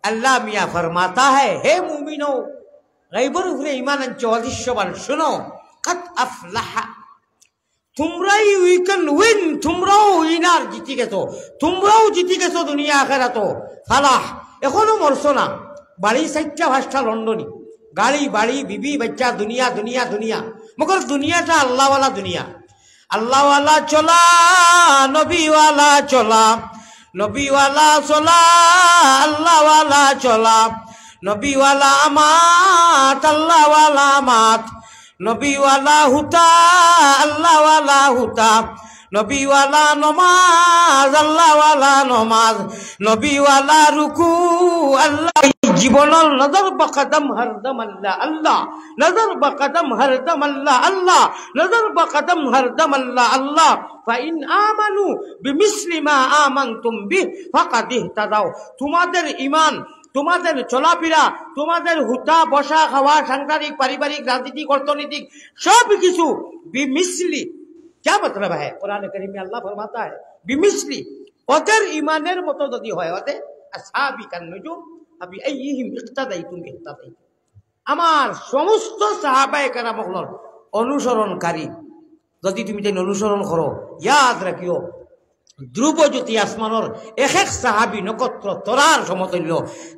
अल्लाह मियाँ फरमाता है हे मुमिनो गैबर उपरे ईमान अदृश्यवान सुनो कद अफलाह तुमराई वी कैन विन तुमराओ इनार जीती गेছো तुमराओ जीती गेছো दुनिया आखिरातो फालाह एखोनो मरছো না বাড়ি 4টা 5টা লন্ডনী গাড়ি বাড়ি বিবি বাচ্চা দুনিয়া দুনিয়া দুনিয়া মগর দুনিয়াটা আল্লাহ वाला दुनिया अल्लाह वाला चला नबी वाला चला नबी वाला चला अल्लाह वाला चला नबी वाला अमात अल्लाह वाला अमात नबी वाला हुता अल्लाह वाला हुता नबी वाला नमाज अल्लाह वाला नमाज नबी वाला रुकू अल्लाह जीवनर नजर बकदम हरदम अल्लाह अल्लाह नजर बकदम हरदम अल्लाह अल्लाह नजर बकदम हरदम अल्लाह अल्लाह फाइन आमनु बिमिस्लि मा आमनतुम बिह फाकाद इहतदाउ तुम्हाদের ঈমান তোমাদের চলাফেরা তোমাদের হুতা বসা খাওয়া সাংসারিক পারিবারিক রাজনীতিক অর্থনৈতিক सब কিছু বিমিসলি क्या मतलब है कुरान करीम में अल्लाह फरमाता है बिमिसली ওদের ঈমানের মতো যদি হয় ওদের আসহাবিকান নুজুম আবি আইহিম ইক্তাদাইতুম ইক্তাদাইতুম আমার সমস্ত সাহাবায়ে কেরামগুলোর অনুসরণকারী যদি তুমি তাই অনুসরণ করো ইয়াদ রাখিও ধ্রুবজ্যোতি আসমানের এক এক সাহাবী নক্ষত্র তরার সমতুল্য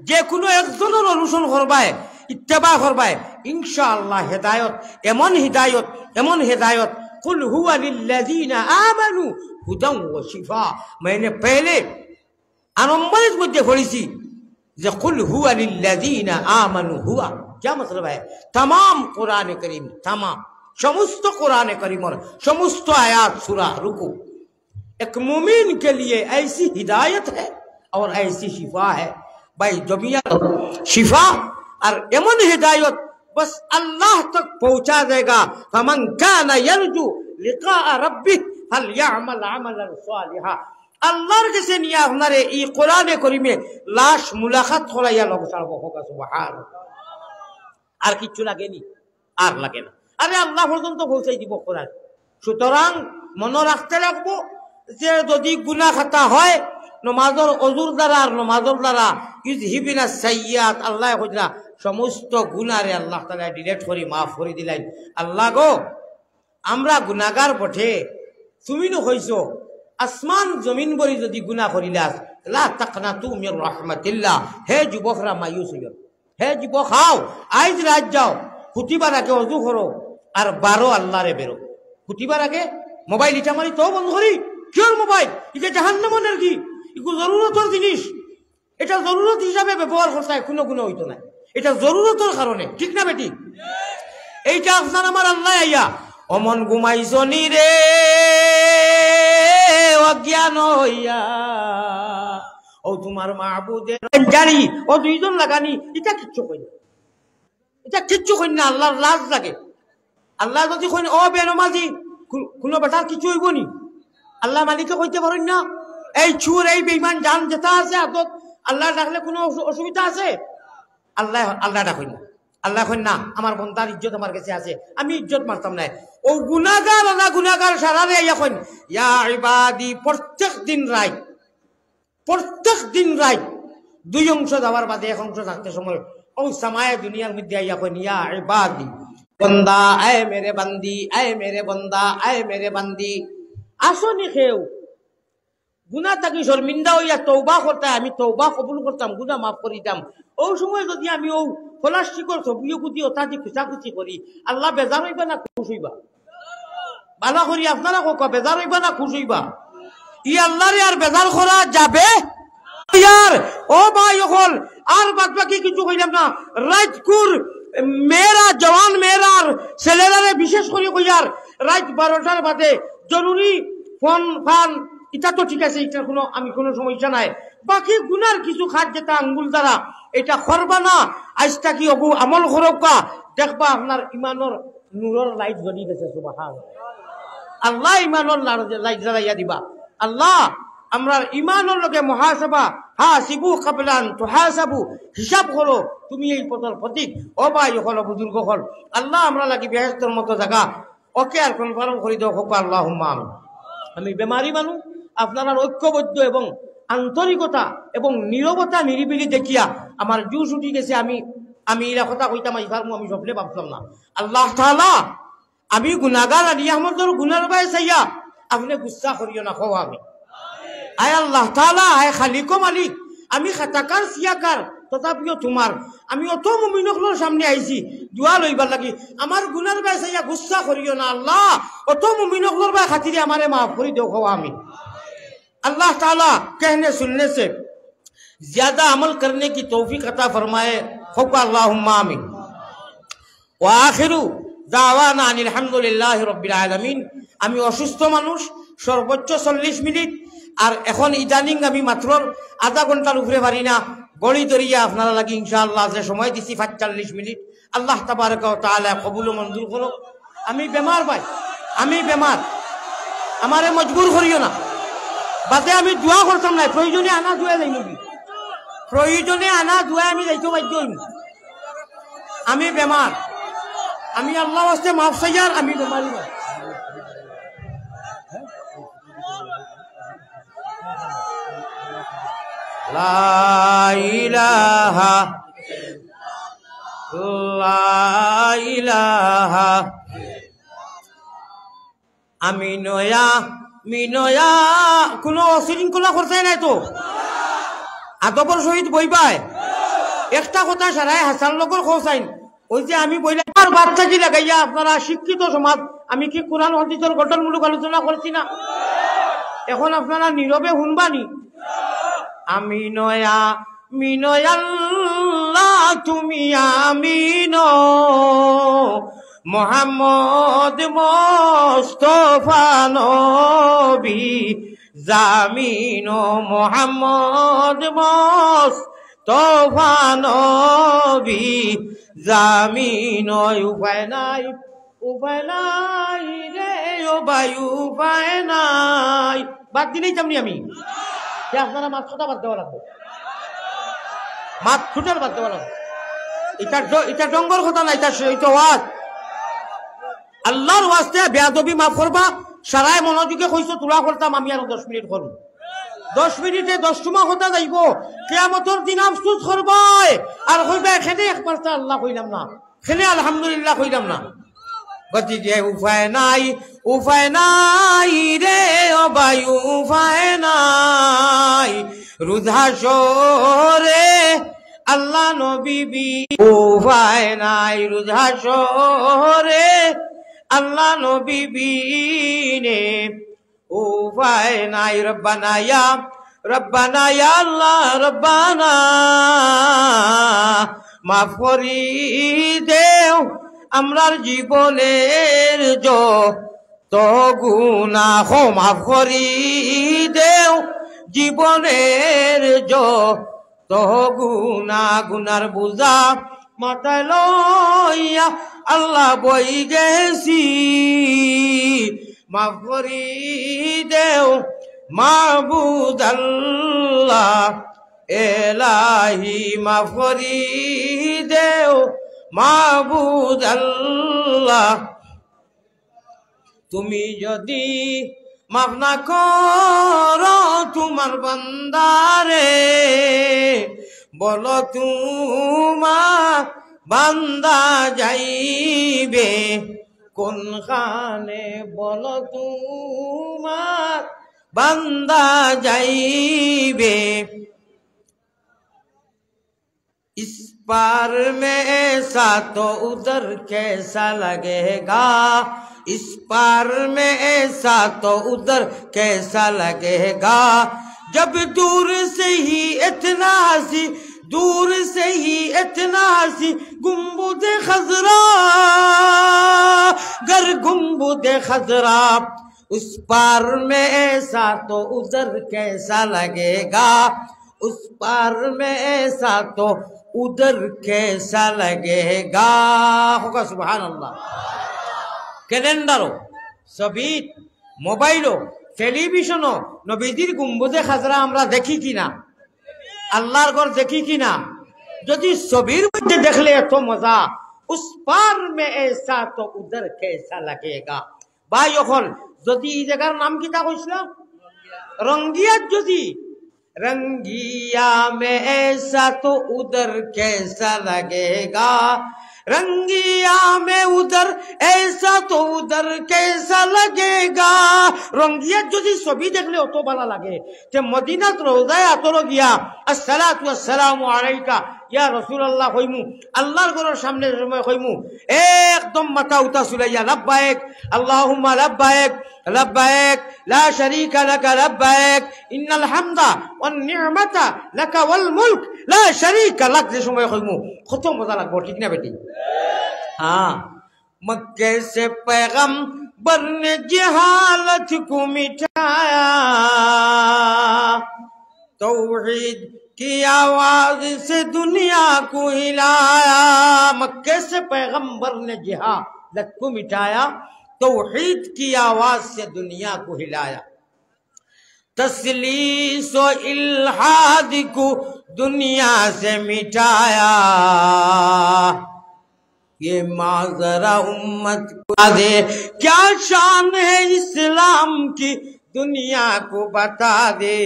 যে কোনো একজনের অনুসরণ করবায় ইত্তেবা করবায় ইনশাআল্লাহ হেদায়েত এমন হেদায়েত कुल हुवा लिल्लज़ीना आमनू हुदन व शिफा मैंने पहले आनंबरित मध्य पढ़ी যে কুল হুয়া লিল্লাযীনা আমানু হুয়া, क्या मतलब है? तमाम कुरान करीम, तमाम समस्त कुरान करीम और समस्त आयात सूरा रुकू एक मुमीन के लिए ऐसी हिदायत है और ऐसी शिफा है। भाई दुनिया शिफा और एमन हिदायत बस अल्लाह तक पहुंचा देगा। फमन काना यरजू लिका रब्बिह फलयअमल अमलन सालिहा। अल्लाहर কাছে নিয়ে আপনারে এই কোরআনে করিমে লাশ মুলাকাত করাইয়া লগ ছাড়ব হোকা সুবহানাল্লাহ। আর কিছু লাগেনি, আর লাগে না। আরে আল্লাহ পর্যন্ত পৌঁছাই দিব কোরআন। সুতরাং মনে রাখতে রাখবো যে যদি গুনাহ খাতা হয় নমাজের অজুর দ্বারা আর নমাজের দ্বারা ইউযহিবিনা সাইয়্যাত, আল্লাহ কইরা সমস্ত গুনাহরে আল্লাহ তাআলা ডিলিট করে মাফ করে দিলেন। আল্লাহ গো আমরা গুনাহগার বটে, তুমি ন কইছো আসমান জমিন বরি যদি গুনাহ করিলাস লা তাকনাতু মির রাহমাতিল্লাহ। হে যুবকরা মায়ুস হইও, হে যুবক খাও আজ রাত যাও খুতিবার আগে অজু করো আর 12 আল্লাহরে বেরো। খুতিবার আগে মোবাইল ইটা মারি তো বন্ধ করি। কিয়র মোবাইল? এটা জাহান্নামের কি? এগুলো জরুরতের জিনিস, এটা জরুরত হিসাবে ব্যবহার করতে হয়, কোনো গুণ হইতো না। এটা জরুরতের কারণে, ঠিক না বেটি? এইটা আপনার আমার আল্লাহ আইয়া অমন ঘুমাইছনি রে অজ্ঞান হইয়া ও তোমার মাহবুদের জানি ও দুইজন লাগানি, এটা কিচ্ছু কই না, এটা কিচ্ছু কই না। আল্লাহর লাজ লাগে। আল্লাহ যদি কই ও বেনমাজি কোনো বেটার কিছু হইব নি? আল্লাহ মালিককে কইতে পারেন না এই চুর এই বেঈমান জান যেটা আছে হাতত আল্লাহ ডাকলে কোনো অসুবিধা আছে? আল্লাহ ডাকই না। আল্লাহ কই না আমার বন্দার ইজ্জত আমার কাছে আছে, আমি ইজ্জত মারতাম না। ও গুনাহগার না গুনাহগার সারারে ইয়া কই ইয়া ইবাদি প্রত্যেক দিন রাত দুই অংশ যাওয়ার বাদে এক অংশ থাকতে সময় ও সামায়ে দুনিয়ার মধ্যে ইয়া কই ইয়া ইবাদি বন্দা আয় মেরে বান্দি, আয় মেরে বন্দা, আয় মেরে বান্দি। আসনি খেউ গুনাহ থাকি শর্মিন্দা হইয়া তওবা করতে, আমি তওবা কবুল করতাম, গুনাহ মাফ করিতাম। ওই সময় যদি আমি ও ফলাশিকর ছবিও কুতি অতাদি খুচাখুচি করি, আল্লাহ বেজার হইবা না খুশ হইবা? ভালো করি আপনারা কোকা বেজার হইবা না খুশ হইবা? ই আল্লাহরে আর বেজার করা যাবে? ইয়ার ও ভাই হল আর বাদ বাকি কিছু কইলাম না। রাজকুর মেয়েরা, জওয়ান মেয়েরার ছেলেরারে বিশেষ করে কইয়ার রাত 12টার বাদে জরুরি ফোন ফান এটা তো ঠিক আছে, এটা কোনো আমি কোনো সমস্যা নাই। বাকি গুনার কিছু খাট যেটা আঙ্গুল দ্বারা এটা করবা না। আজটা কি অগু আমল করবা দেখবা আপনার ইমানের নূরের লাইট জ্বলি গেছে। সুবহানাল্লাহ। আল্লাহ ইমানের লাইট জ্বালাইয়া দিবা। আল্লাহ আমরা ইমানের লগে মুহাসাবা, হাসিবু কাবলান তুহাসাবু, হিসাব করো তুমি এই পথের প্রতীক। ও ভাই হল বুজুর্গ হল আল্লাহ আমরা লাগি বেহেশতের মতো জায়গা ওকে আর কনফার্ম করে দাও হোক আল্লাহুম্মা আমিন। আমি বেমারি মানুষ, আপনার ঐক্যবদ্ধ এবং আন্তরিকতা এবং নীরবতা নিরিবিলি দেখিয়া আমার জুস উঠি গেছে। আমি এরা কথা কইতাম ইফারমু আমি সবলে ভাবতাম না। আল্লাহ তাআলা আমি গুনাহগার আনি আমার তোর গুনার বাই চাইয়া আপনি গুসা করিও না খাও আমি। আয় আল্লাহ তাআলা, আয় খালিক মালিক, আমি খাতাকার সিয়াকার তথাপিও তোমার আমি অত মুমিনকলৰ সামনে আইছি দোয়া লইবার লাগি। আমার গুনার বাই চাইয়া গুসা করিও না আল্লাহ, অত মুমিনকলৰ বাই খাতিরে আমারে মাফ করে দেও খাও আমি। अल्लाह ताला कहने सुनने से ज्यादा अमल करने की तौफीक अता फरमाए। खुका अल्लाहुम्मा आमीन। व आखिरु दावाना अनिल हामदुलिल्लाहि रब्बिल आलामीन। আমি অসুস্থ মানুষ, সর্বোচ্চ 40 মিনিট আর এখন ইদানিং আমি মাত্র আধা ঘন্টার উপরে পারি না। গড়ি ধরিয়া আপনারা লাগি ইনশাআল্লাহ যে সময় দিছি 45 মিনিট। আল্লাহ তাবারক ওয়া তাআলা কবুল ও মঞ্জুর করুক। আমি বেমার ভাই, আমি বেমার, আমারে মজবুর করিও না। বাদে আমি দোয়া করতাম না, প্রয়োজনে আনা দোয়া যাই নবী, প্রয়োজনে আনা দোয়া আমি যাইতে বাধ্য হইম। আমি বেমার, আমি আল্লাহ ওয়াস্তে মাফ চাইয়ার, আমি বেমারি না। লা ইলাহা লা ইলাহা আমি নয়া মিনয়া কোনো অশৃঙ্খলা করতে নাই তো আদবর সহিত বইবাই। একটা কথা সারাই হাসান লগর খোঁচাইন ওই যে আমি বইলে আর বাচ্চা কি লাগাইয়া আপনারা শিক্ষিত সমাজ, আমি কি কোরআন হাদিসের গঠনমূলক আলোচনা করছি না? এখন আপনারা নীরবে শুনবানি। আমি নয়া মিনয় আল্লাহ তুমি আমিন মোহাম্মদ মোস্তফা নবী জামিন মোহাম্মদ মোস্তফা নবী জামিন উপায় নাই রে ও ভাই উপায় নাই বাদ দিলেই চামনি আমি আপনারা মাছ কথা বাদ দেওয়া লাগবে মাছ ছোটার বাদ দেওয়া লাগবে এটা জঙ্গল কথা না এটা ওয়াজ আল্লাহর ওয়াস্তে বেয়াদবি মাফ করবা সারাই মনোযোগে কইছো তোলা করতাম আমি আর 10 মিনিট করব 10 মিনিটে 10 টুমা কথা যাইব কিয়ামতের দিন আফসোস করবাই আর কইবা এখানে একবার তা আল্লাহ কইলাম না এখানে আলহামদুলিল্লাহ কইলাম না গতিকে উপায় নাই রে ও ভাই উপায় নাই রুধাসরে আল্লাহ নবী উপায় নাই রুধাসরে আল্লাহ নবী বিনে উপায় নাই রব্বানা ইয়া আল্লাহ রব্বানা মাফ করি দেও আমরার জীবনের যত গুনাহ মাফ করি দেও জীবনের যত গুনার বুঝা মাথায় লইয়া আল্লাহ বই গেছি মাফ করি দেও মাহবুদ আল্লাহ এলাহি মাফ করি দেও মাহবুদ আল্লাহ তুমি যদি মাফ না করো তোমার বান্দারে বলো তোমার বান্দা যাইবে কোনখানে বলো তোমার বান্দা যাইবে इस पार में ऐसा तो उधर कैसा लगेगा इस पार में ऐसा तो उधर कैसा लगेगा जब दूर से ही इतना हंसी गुम्बुद खजरा गर गुम्बुद खजरा उस पार में ऐसा तो उधर कैसा लगेगा उस पार में ऐसा तो उधर कैसा लगेगा होगा सुभान अल्लाह कैलेंडारो ছবি মোবাইলও টেলিভিশনও নবীজির গুম্বুদে খাজরা আমরা দেখি কিনা আল্লাহর ঘর দেখি কিনা যদি ছবির মধ্যে দেখলে এত মজা উস পার মে ऐसा तो उधर कैसा लगेगा ভাই এখন যদি এই জায়গার নাম কিটা কইছিলা রঙ্গিয়াত যদি रंगिया में ऐसा तो उधर कैसा लगेगा रंगिया में उधर ऐसा तो उधर कैसा लगेगा रंगिया যদি ছবি দেখলে অত ভালো লাগে তে মদিনাত রওজায়ে আতর গিয়া আসসালাতু ওয়াসসালামু আলাইকা ইয়া রাসূলুল্লাহ কইমু আল্লাহর ঘরের সামনে সময় কইমু একদম মাথা উতা সুলাইয়া লাব্বাইক আল্লাহুম্মা লাব্বাইক لبيك لا شريك لك لبيك إن الحمد والنعمة لك والملك لا شريك لك যে সময় কইমু কত মজা লাগবে ঠিক না বেটি हाँ मक्के से पैगंबर ने जहालत को मिटाया तौहीद की आवाज से दुनिया को हिलाया मक्के से पैगंबर ने जहालत को मिटाया तौहीद की आवाज से दुनिया को हिलाया तस्लीस व इल्हाद को दुनिया से मिटाया ये माजरा उम्मत को दे क्या शान है इस्लाम की दुनिया को बता दे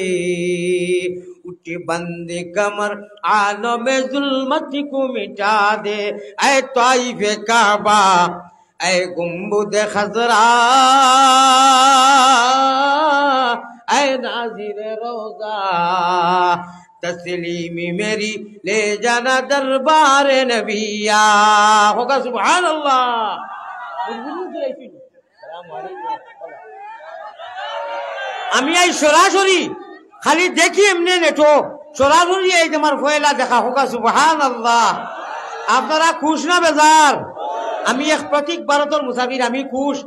उठी बंद कमर आलम जुल्मत को मिटा दे ऐ ताइफ काबा ऐ गुम्बुद खजरा ऐ नाज़िर रोज़ा तस्लीमी मेरी ले जाना दरबार नबिया होगा सुभान अल्लाह আমি এই সরাসরি খালি দেখি এমনি নেটো চোরাচুরি এই তোমার ফয়লা দেখা হোকা সুবহানাল্লাহ। আপনারা খুশ না বেজার? আমি এক প্রতীক ভারতের মুসাফির, আমি খুশ।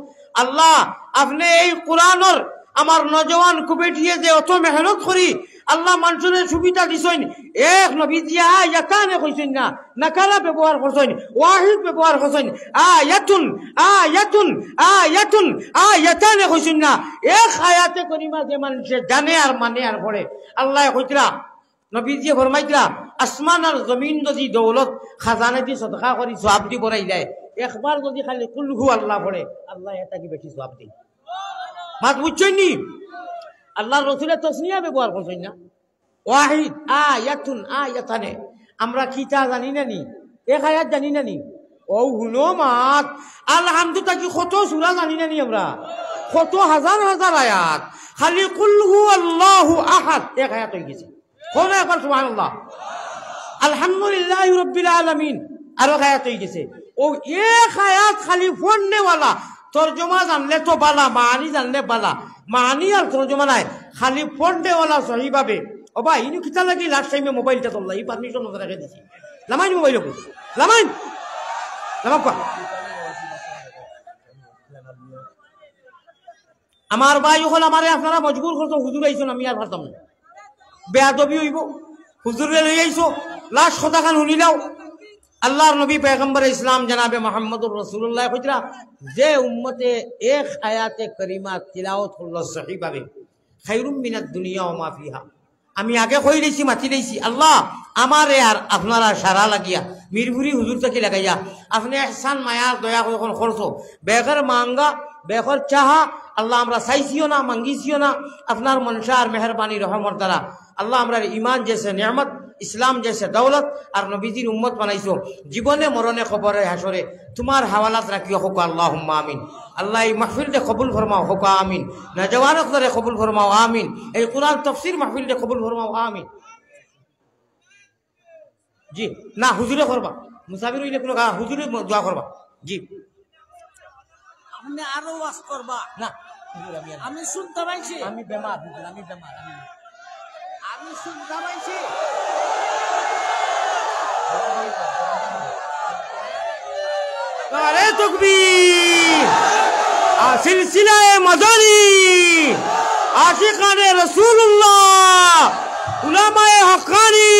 আল্লাহ আপনি এই কোরআনের আমার নজওয়ান কুবেটিয়ে যে অত মেহনত করি আল্লাহ মানুষের সুবিধা দিছেন। এক নবী দিয়া ইয়াতানে কইছেন না, নাকারা ব্যবহার করছেন, ওয়াহিদ ব্যবহার করছেন, আয়াতুন আয়াতুন আয়াতুন আয়াতানে কইছেন না। এক আয়াতে করিমা যে মানুষ জানে আর মানে আর পড়ে। আল্লাহ কইতরা নবী দিয়ে ফরমাইতরা আসমান আর জমিন যদি দৌলত খাজানা দিয়ে সদকা করি সওয়াব দি বড়াই যায়, একবার যদি খালি কুল হু আল্লাহ পড়ে আল্লাহ এটা কি বেশি সওয়াব দেয়। মাত বুঝছেন নি? আল্লাহর রাসূলের তাসনিয়া ব্যবহার করছেন না, ওয়াহিদ আয়াতুন আয়াতানে। আমরা কিতা জানি না নি, এক আয়াত জানি না নি? ও হুনো মাত আলহামদুলিল্লাহ কি কত সূরা জানি না নি? আমরা কত হাজার হাজার আয়াত, খালি কুল হু আল্লাহু আহাদ এক আয়াত হয়ে গেছে। কোন একবার সুবহানাল্লাহ আলহামদুলিল্লাহি রাব্বিল আলামিন আর এক আয়াত হয়ে গেছে। ও এক আয়াত খালি পড়নেওয়ালা তর্জমা জানলে তো বালা, মানি জানলে বালা, মানি আর তর্জমা নাই, খালি পড়নেওয়ালা সহিভাবে। ও ভাই ইনু কিতা লাগি লাস্ট টাইমে মোবাইলটা তোলা এই পারমিশন মতো রেখে দিছি। লামাইন মোবাইল লামাইন লামা। আমার ভাই হল আমারে আপনারা মজবুর করতো হুজুর আইসন, আমি আর পারতাম না, বেয়াদবি হইব। হুজুরে লই আইসো, লাস্ট কথা খান শুনি নাও। আল্লাহর নবী পয়গম্বর ইসলাম জনাবে মুহাম্মদুর রাসূলুল্লাহ কইতরা যে উম্মতে এক আয়াতে করিমা তিলাওয়াত করলো সহিভাবে খায়রুম মিনাদ দুনিয়া ওয়া মা ফিহা। আমি আগে কই লইছি, মাতি লইছি, আল্লাহ আমারে আর আপনারা সারা লাগিয়া মিরপুরি হুজুর থেকে লাগাইয়া আপনি ইহসান মায়া দয়া করে কোন খরচো বেগর মাঙ্গা বেগর চাহা আল্লাহ আমরা চাইছিও না, মাঙ্গিছিও না, আপনার মনসা আর মেহরবানি রহমত দ্বারা আল্লাহ আমরা ইমান জেসে নিয়ামত, ইসলাম জেসে দৌলত আর নবীজির উম্মত বানাইছো, জীবনে মরণে খবরে হাসরে তোমার হাওয়ালাত রাখিও হোক আল্লাহুম্মা আমিন। আল্লাহ এই মাহফিল দে কবুল ফরমাও হোক আমিন। নজওয়ানত রে কবুল ফরমাও আমিন। এই কুরআন তাফসীর মাহফিল দে কবুল ফরমাও আমিন। জি না হুজুরে করবা, মুসাফির হইলে কোনো হুজুরে দোয়া করবা। জি আপনি আরো ওয়াজ করবা না, আমি শুনতে পাইছি, আমি বেমার হুজুর, আমি বেমার, আমি শুনতে পাইছি। নারে তাকবীর, সিলসিলায়ে মাদানী, আশিকানে রাসূলুল্লাহ, উলামায়ে হক্কানি,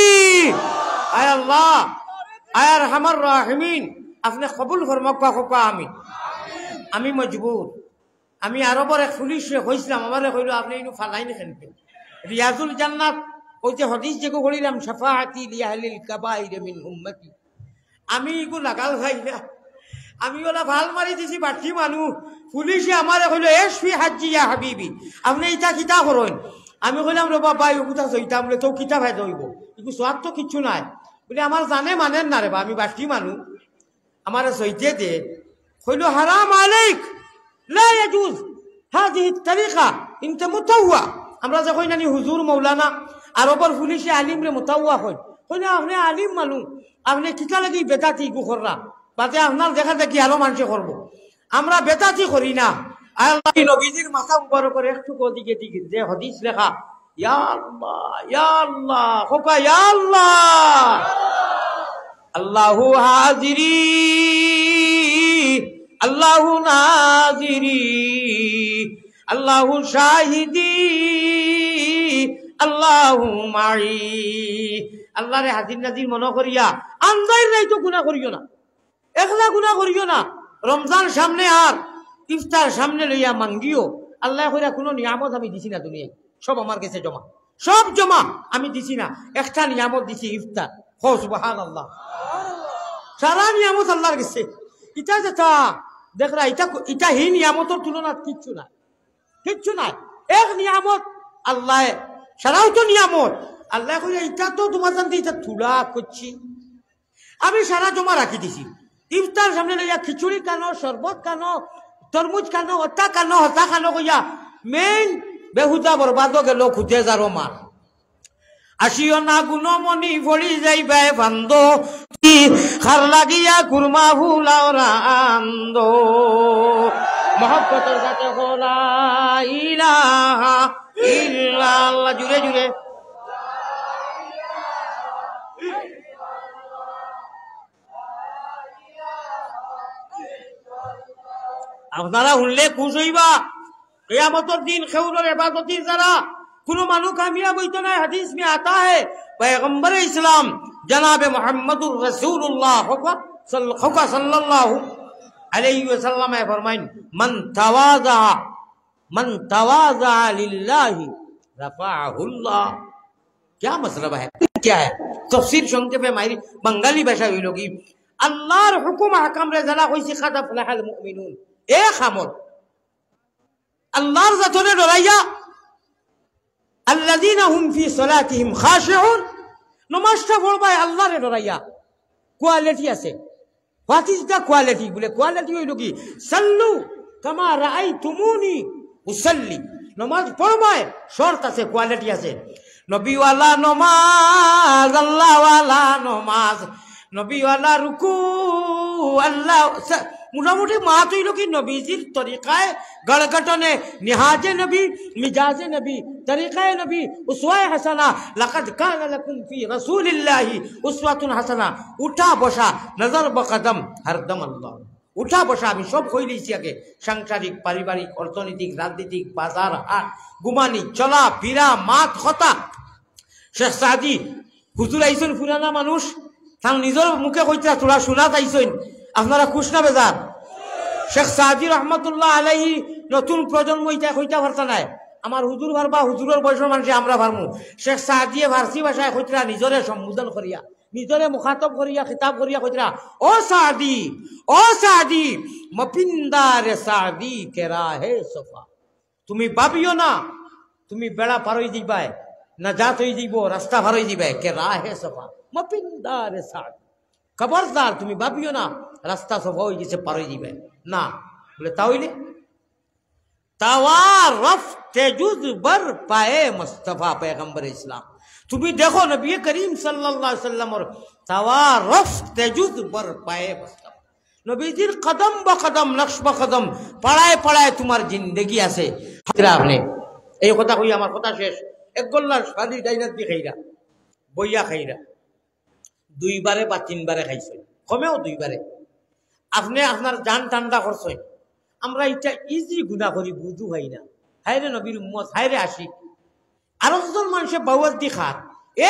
আয় আল্লাহ আয় আরহামার রাহিমিন আপনি কবুল ফরমাও হোক আমিন। আমি মজবুর, আমি আরবের এক পুলিশে কইছিলাম, আমারে কইল আপনি ইনু ফালাইনি খেলবে রিয়াজুল জান্নাত ওই যে হাদিস যেগো করিলাম শাফাআতি লিআহলিল কাবাইর মিন উম্মতি। আমি ইগো লাগাল ভাই না, আমি ওলা ভাল মারি দিছি বাঠি মানুষ। পুলিশে আমারে কইল এসফি হাজ্জি ইয়া হাবিবি, আপনি ইটা কিতা করেন? আমি কইলাম রে বাবা ইগুতা সইতাম রে, তো কিতা ভাই দইব ইগু সোয়াদ তো কিচ্ছু নাই বলে আমার জানে মানেন না রে বা, আমি বাঠি মানুষ, আমারে সইতে দে। কইল হারাম আলাইক লা ইয়াজুজ হাযিহি তারিকা ইনতা মুতাওয়া। আমরা যে কই নানি হুজুর মৌলানা আরবর পুলিশে আলিম রে মুতাওয়া কই, কই না আপনি আলিম মানুষ, আপনি কিতা লাগি বেদাতি ইগু কররা, বাতে আপনার দেখা দেখি আরো মানুষে করবো, আমরা বেদাতি করি না। আল্লাহ নবীজির মাথা মুবারক করে একটু ওদিকে দিকে যে হাদিস লেখা ইয়া আল্লাহ ইয়া আল্লাহ হোকা ইয়া আল্লাহ, আল্লাহু হাজিরি আল্লাহু নাজিরি আল্লাহু শাহিদি আল্লাহু মাই। আল্লাহরে হাজির নাজির মনে করিয়া আন্দাই নাই তো গুনাহ করিও না, একলা গুনাহ করিও না। রমজান সামনে আর ইফতার সামনে লইয়া মাঙ্গিও, আল্লাহ কইরা কোনো নিয়ামত আমি দিছি না দুনিয়ায়, সব আমার কাছে জমা, সব জমা, আমি দিছি না। একটা নিয়ামত দিছি ইফতার, হো সুবহানাল্লাহ, সারা নিয়ামত আল্লাহর কাছে। ইটা যেটা দেখরা ইটা ইটা হি নিয়ামতের তুলনাত কিচ্ছু নাই, কিচ্ছু নাই। এক নিয়ামত আল্লাহ, সারাও তো নিয়ামত। আল্লাহ কইরা ইটা তো তোমার জানতে ইটা তুলা করছি, আমি সারা জমা রাখি দিছি। ইফতার সামনে লইয়া খিচুড়ি কানো, শরবত কানো, তরমুজ কানো, হতা কানো, হতা কানো কইয়া মেইন বেহুদা বরবাদ গেল খুঁজে যারো মার। আসিও না গুণমণি ভরি যাইবে বান্দ, খার লাগিয়া কুরমা ফুলাও রান্দ, মহব্বতের সাথে হলা ইলাহা ইল্লাল্লাহ, জুড়ে জুড়ে আপনারা শুনলে খুশ হইবা কিয়ামতের দিন খেউরের ইবাদতির দ্বারা কোনো মানুষ কামিয়াব হইতো না হাদিস মে আতা है पैगंबर इस्लाम जनाब मुहम्मदुर रसूलुल्लाह सल्लल्लाहु अलैहि वसल्लम ने फरमाया मन तवाज़ा लिल्लाहि रफ़अहुल्लाह। क्या मतलब है, क्या है तफसीर संक्षेप में हमारी बंगाली भाषा हुई लोगी अल्लाहर हुकुम हकम रे जला होइसी कद अफलहल मुमिनुन एक हमत अल्लाहर जतने डराइया अल्लज़ीना हुम फी सलातिहिम खाशिऊन नमाजটা পড়বাই আল্লাহরে ডরাইয়া কোয়ালিটি আছে হোয়াট ইজ দা কোয়ালিটি বলে কোয়ালিটি হইল কি সাল্লু কামা রাআইতুমুনি উসাল্লি নমাজ পড়বাই শর্ত আছে কোয়ালিটি আছে নবীওয়ালা নমাজ আল্লাহওয়ালা নমাজ নবীওয়ালা রুকু আল্লাহ মোটামুটি মাত হইল কি নবীজির তরিকায় গড়গটনে নিহাজে নবী মিজাজে নবী তরিকায় নবী উসওয়ায়ে হাসানা লাকাদ কানা লাকুম ফি রাসূলিল্লাহি উসওয়াতুন হাসানা উঠা বসা নজর বকদম হরদম আল্লাহ উঠা বসা আমি সব কই দিয়েছি আগে সাংসারিক পারিবারিক অর্থনৈতিক রাজনৈতিক বাজার হাট গুমানি চলা ফিরা মাত কথা শেখ সাদি হুজুর আইছেন পুরানা মানুষ তার নিজের মুখে কইতা তোরা শোনা চাইছেন আপনারা খুশ না বেজার শেখ সাদি রহমতুল্লাহ আলাইহি নতুন প্রজন্ম ইটা কইতা পারতা নাই আমার হুজুর ভারবা হুজুরের বয়সের মানুষ আমরা ভারমু শেখ সাদিয়ে ফার্সি ভাষায় কইতরা নিজরে সম্বোধন করিয়া নিজরে মুখাতব করিয়া খিতাব করিয়া কইতরা ও সাদি মপিন্দার সাদি কে রাহে সফা তুমি ভাবিও না তুমি বেড়া পার হই যাইবাই না জাত হই যাইব রাস্তা পার হই যাইবাই কে রাহে সফা মপিন্দার সাদি খবরদার তুমি ভাবিও না রাস্তা সফা হয়ে গেছে পার হয়ে যাবে না বলে তাহলে তাওয়ারফ তেজুজ বার পায়ে মুস্তাফা पैगंबर ইসলাম তুমি দেখো নবী করিম সাল্লাল্লাহু আলাইহি ওয়াসাল্লামের তাওয়ারফ তেজুজ বার পায়ে মুস্তাফা নবীজির কদম বা কদম নকশ বা কদম পড়ায় পড়ায় তোমার জিন্দেগি আছে আপনি এই কথা কই আমার কথা শেষ এক গল্লার শাদি ডাইনাত দি খাইরা বইয়া খাইরা দুইবারে বা তিনবারে খাইছে কমেও দুইবারে আপনি আপনার জান ঠান্ডা করছেন আমরা এটা ইজি গুণা করি বুঝু হয় না হায়রে নবীর উম্মত হায়রে আশিক আরেকজন মানুষে বাউয়াত দি খার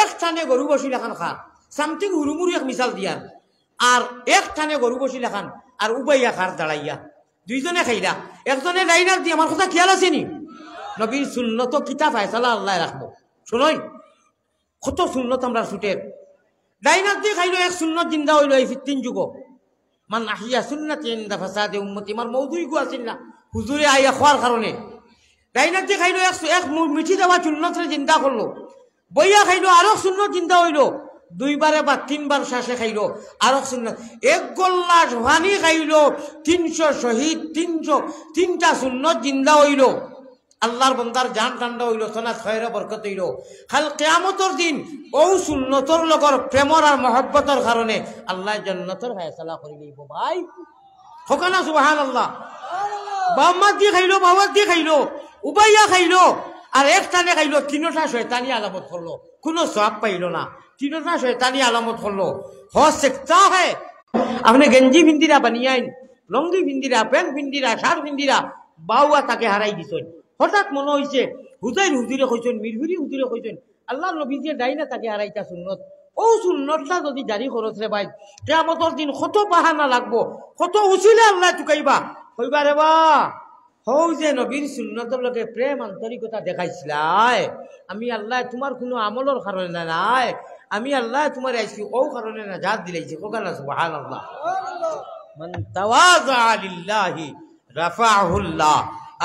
এক টানে গরু বসি লেখান খার সামথিং হুরুমুরু এক মিসাল দিয়ার আর এক টানে গরু বসি লেখান আর উবাইয়া খার দাঁড়াইয়া দুইজনে খাইলা একজনে লাইনার দিয়ে আমার কথা খেয়াল আছে নি নবীর সুন্নত কিতাব ফায়সালা আল্লাহ রাখবো শুনই কত সুন্নত আমরা ছুটের ডাইনাত দিয়ে খাইলো এক সুন্নত জিন্দা হইল এই 15 যুগ মান আহিয়া সুন্নতি ইনদা ফাসাদে উম্মতি আমার মওদুই গো আছিল না হুজুরে আইয়া খাওয়ার কারণে ডাইনাত দিয়ে খাইলো এক মিঠি দেওয়া সুন্নতরে জিন্দা করলো বইয়া খাইলো আরো সুন্নত জিন্দা হইল দুইবারে বা তিনবার শ্বাসে খাইলো আরো সুন্নত এক গল্লাস পানি খাইলো 300 শহীদ 303টা সুন্নত জিন্দা হইল আল্লাহর বান্দার জান ঠান্ডা হইল সনাত খয়রে বরকত হইল কাল কিয়ামতের দিন ও সুন্নতর লগর প্রেমর আর মহব্বতের কারণে আল্লাহ জান্নাতের ফয়সালা করে দিব ভাই হোকানা সুবহানাল্লাহ বাম্মা দিয়ে খাইলো বাবার দিয়ে খাইলো উবাইয়া খাইলো আর এক টানে খাইলো তিনটা শয়তানি আলামত করলো কোনো সওয়াব পাইলো না তিনটা শয়তানি আলামত করলো हो सकता है আপনি গেঞ্জি ভিন্দিরা বানিয়াইন লঙ্গি ভিন্দিরা প্যান্ট ভিন্দিরা শার্ট ভিন্দিরা বাউয়া তাকে হারাই দিছেন হঠাৎ মনে হয়েছে হুজুরে কইছেন মিরহুরি হুজুরে কইছেন আল্লাহ নবী যে ডাইনা তাকে হারাইতা সুন্নত ও সুন্নতটা যদি জারি করত রে ভাই কিয়ামতের দিন কত বাহানা লাগবো কত উসিলে আল্লাহ টুকাইবা কইবা রে বা হও যে নবীর সুন্নতের লগে প্রেম আন্তরিকতা দেখাইছিলাই আমি আল্লাহ তোমার কোনো আমলের কারণে নাই আমি আল্লাহ তোমার আইছি ও কারণে না জাত দিলাইছি কোকানা সুবহানাল্লাহ মান তাওয়াযা লিল্লাহি রাফাহুল্লাহ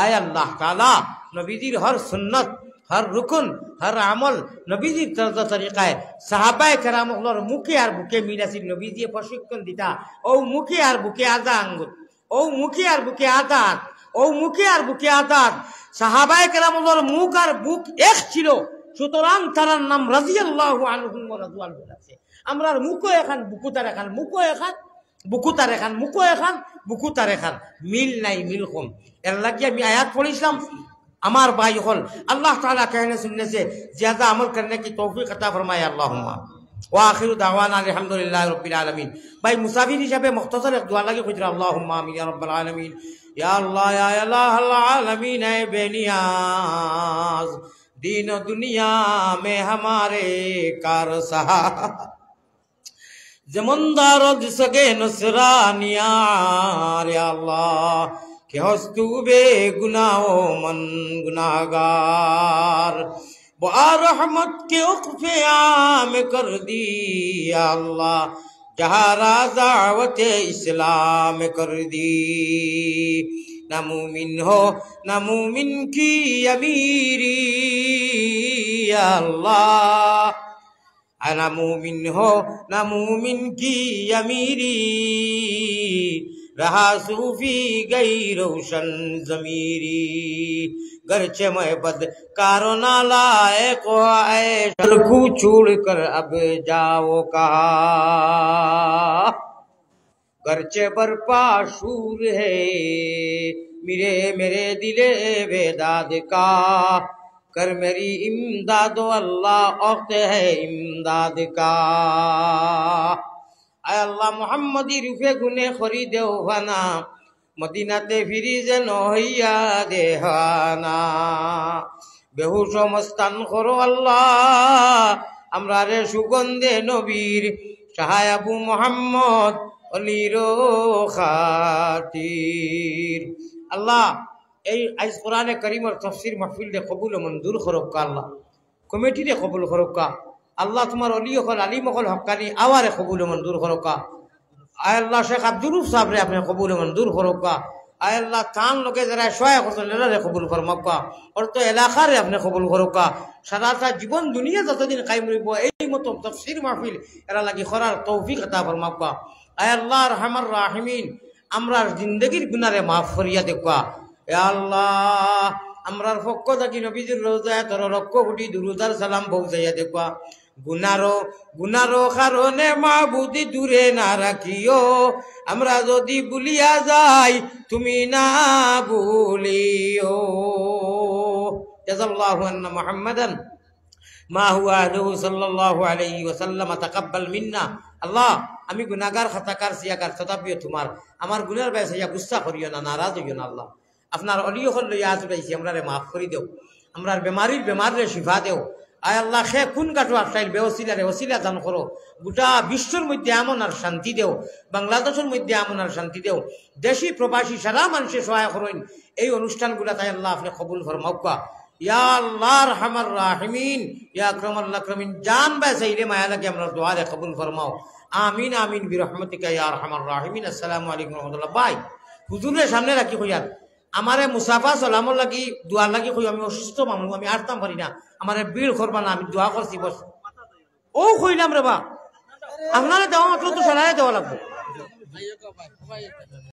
আয় আল্লাহ তাআলা নবীজির হর সুন্নত हर रुकन हर अमल नबीजी तर्ज तरीकाय साहाबाए केरामर मुखे और बुके मिलासी नबीजी प्रशिक्षण दिता ओ मुखे और बुके आधा आंगुर ओ मुखे और बुके आधा ओ मुखे और बुके आधा साहाबाए केरामर मुख और बुक एक छिलो সুতরাং তার নাম রাদিয়াল্লাহু আনহুম ওয়া রাদওয়ান আছে আমরার মুখো এখান বুকুতার এখান মুখো এখান বুকুতার এখান মুখো এখান বুকুতার এখান মিল নাই মিল কম এর লাগি আমি আয়াত পড়িছিলাম আমার ভাই হল अल्लाह ताला कहने सुनने से ज्यादा अमल करने की तौफीक अता फरमाए अल्लाहुम्मा ওয়া আখিরু দাওয়ানা আলহামদুলিল্লাহি রাব্বিল আলামিন। ভাই মুসাফির হিসাবে মুখতাসার এক দোয়া লাগে কইরা আল্লাহুম্মা আমিন ইয়া রাব্বাল আলামিন। ইয়া আল্লাহ ইয়া ইলাহাল আলামিন এ বেনিয়াজ दीन दुनिया में हमारे कार सहा जमंदार जिसके नसरानियार या अल्लाह के हस्तु बे गुनाहो मन गुनाहगार रहमत के उक़्फ़े आम कर दी या अल्लाह जहारा दावत इस्लाम कर दी। ना मुमिन हो ना मुमिन की अमीरी या अल्लाह ना मुमिन हो ना मुमिन की अमीरी रहा सूफी गई रोशन जमीरी गरचे मैं बद कारो ना लाए को ऐशर को छोड़ कर अब जाओ कहा गरचे बरपा शूर है मेरे मेरे दिले बेदाद का कर मेरी इमदाद अल्लाह औक़्त है इमदाद का। आय अल्लाह मोहम्मदी रूफे गुने खरीदे फाना मदीनाते फिरिजे नहिया देहाना बेहुश मस्तान करो अल्लाह আমরা রে সুগন্ধে নবীর সাহায় আবু মোহাম্মদ অলিরো খাতির। আল্লাহ এই আজ কোরআনে কারীমের তাফসীর মাহফিল দে কবুল ও মঞ্জুর করুক আল্লাহ, কমিটি দে কবুল করুক আল্লাহ, তোমার অলি হল আলিম হল হক্কানি আওয়ারে কবুল ও মঞ্জুর করুক। আয় আল্লাহ শেখ আব্দুল রুফ সাহেব রে আপনি কবুল ও মঞ্জুর করুক। আয় আল্লাহ তান লোকে যারা সহায় করছেন এরা কবুল ফরমাক ওর তো এলাকারে আপনি কবুল করুক। সারাটা জীবন দুনিয়া যতদিন কায়েম রইব এই মতো তাফসীর মাহফিল এরা লাগি করার তৌফিক আতা ফরমাক। আয় আল্লাহ রহমান রাহিমিন আমরার জিন্দগির গুনারে মাফ করিয়া দেখবা। এ আল্লাহ আমরার পক্ষ থাকি নবীজির রওজায় তোর লক্ষ কোটি দুরুদার সালাম পৌঁছাইয়া দেখবা। গুনারো কারণে মাবুদি দূরে না রাখিও, আমরা যদি ভুলিয়া যাই তুমি না ভুলিও। জাযাল্লাহু আন্না মুহাম্মাদান মা হুয়া আলাইহি সাল্লাল্লাহু আলাইহি ওয়াসাল্লাম তাকাব্বাল মিন্না। আল্লাহ আমি গুনাহগার খাতাকার সিয়াকার তথাপিও তোমার আমার গুনার বেসাইয়া গুসা করিও না, নারাজ হইও না। আল্লাহ আপনার অলিও হল ইয়াদ উঠাইছি আমরারে মাফ করি দেও, আমরার বেমারে শিফা দেও। আয় আল্লাহ সে কোন কাটো আসাইল বেওসিলারে ওসিলা দান করো, গোটা বিশ্বের মধ্যে এমন আর শান্তি দেও, বাংলাদেশের মধ্যে এমন আর শান্তি দেও, দেশি প্রবাসী সারা মানুষে সহায় করেন এই অনুষ্ঠানগুলা। তাই আল্লাহ আপনি কবুল ফরমাওকা। ইয়া আল্লাহ রহমান রাহিমিন ইয়া আকরামাল আকরামিন জান বাসাইলে মায়া লাগে আমরা দোয়ারে কবুল ফরমাও। আমিন আমিন বিরহমাতিকা ইয়া আরহামার রাহিমিন। আসসালামু আলাইকুম রহমতুল্লাহ। ভাই হুজুরের সামনে রাখি কইয়ার আমারে মুসাফা সালামর লাগি দোয়া লাগি কই, আমি অসুস্থ মানুষ, আমি আরতাম পারি না, আমারে বিড় করবা না, আমি দোয়া করছি বস ও কইলাম রে বা আপনারা দেওয়া মাত্র তো সারাই দেওয়া লাগবে।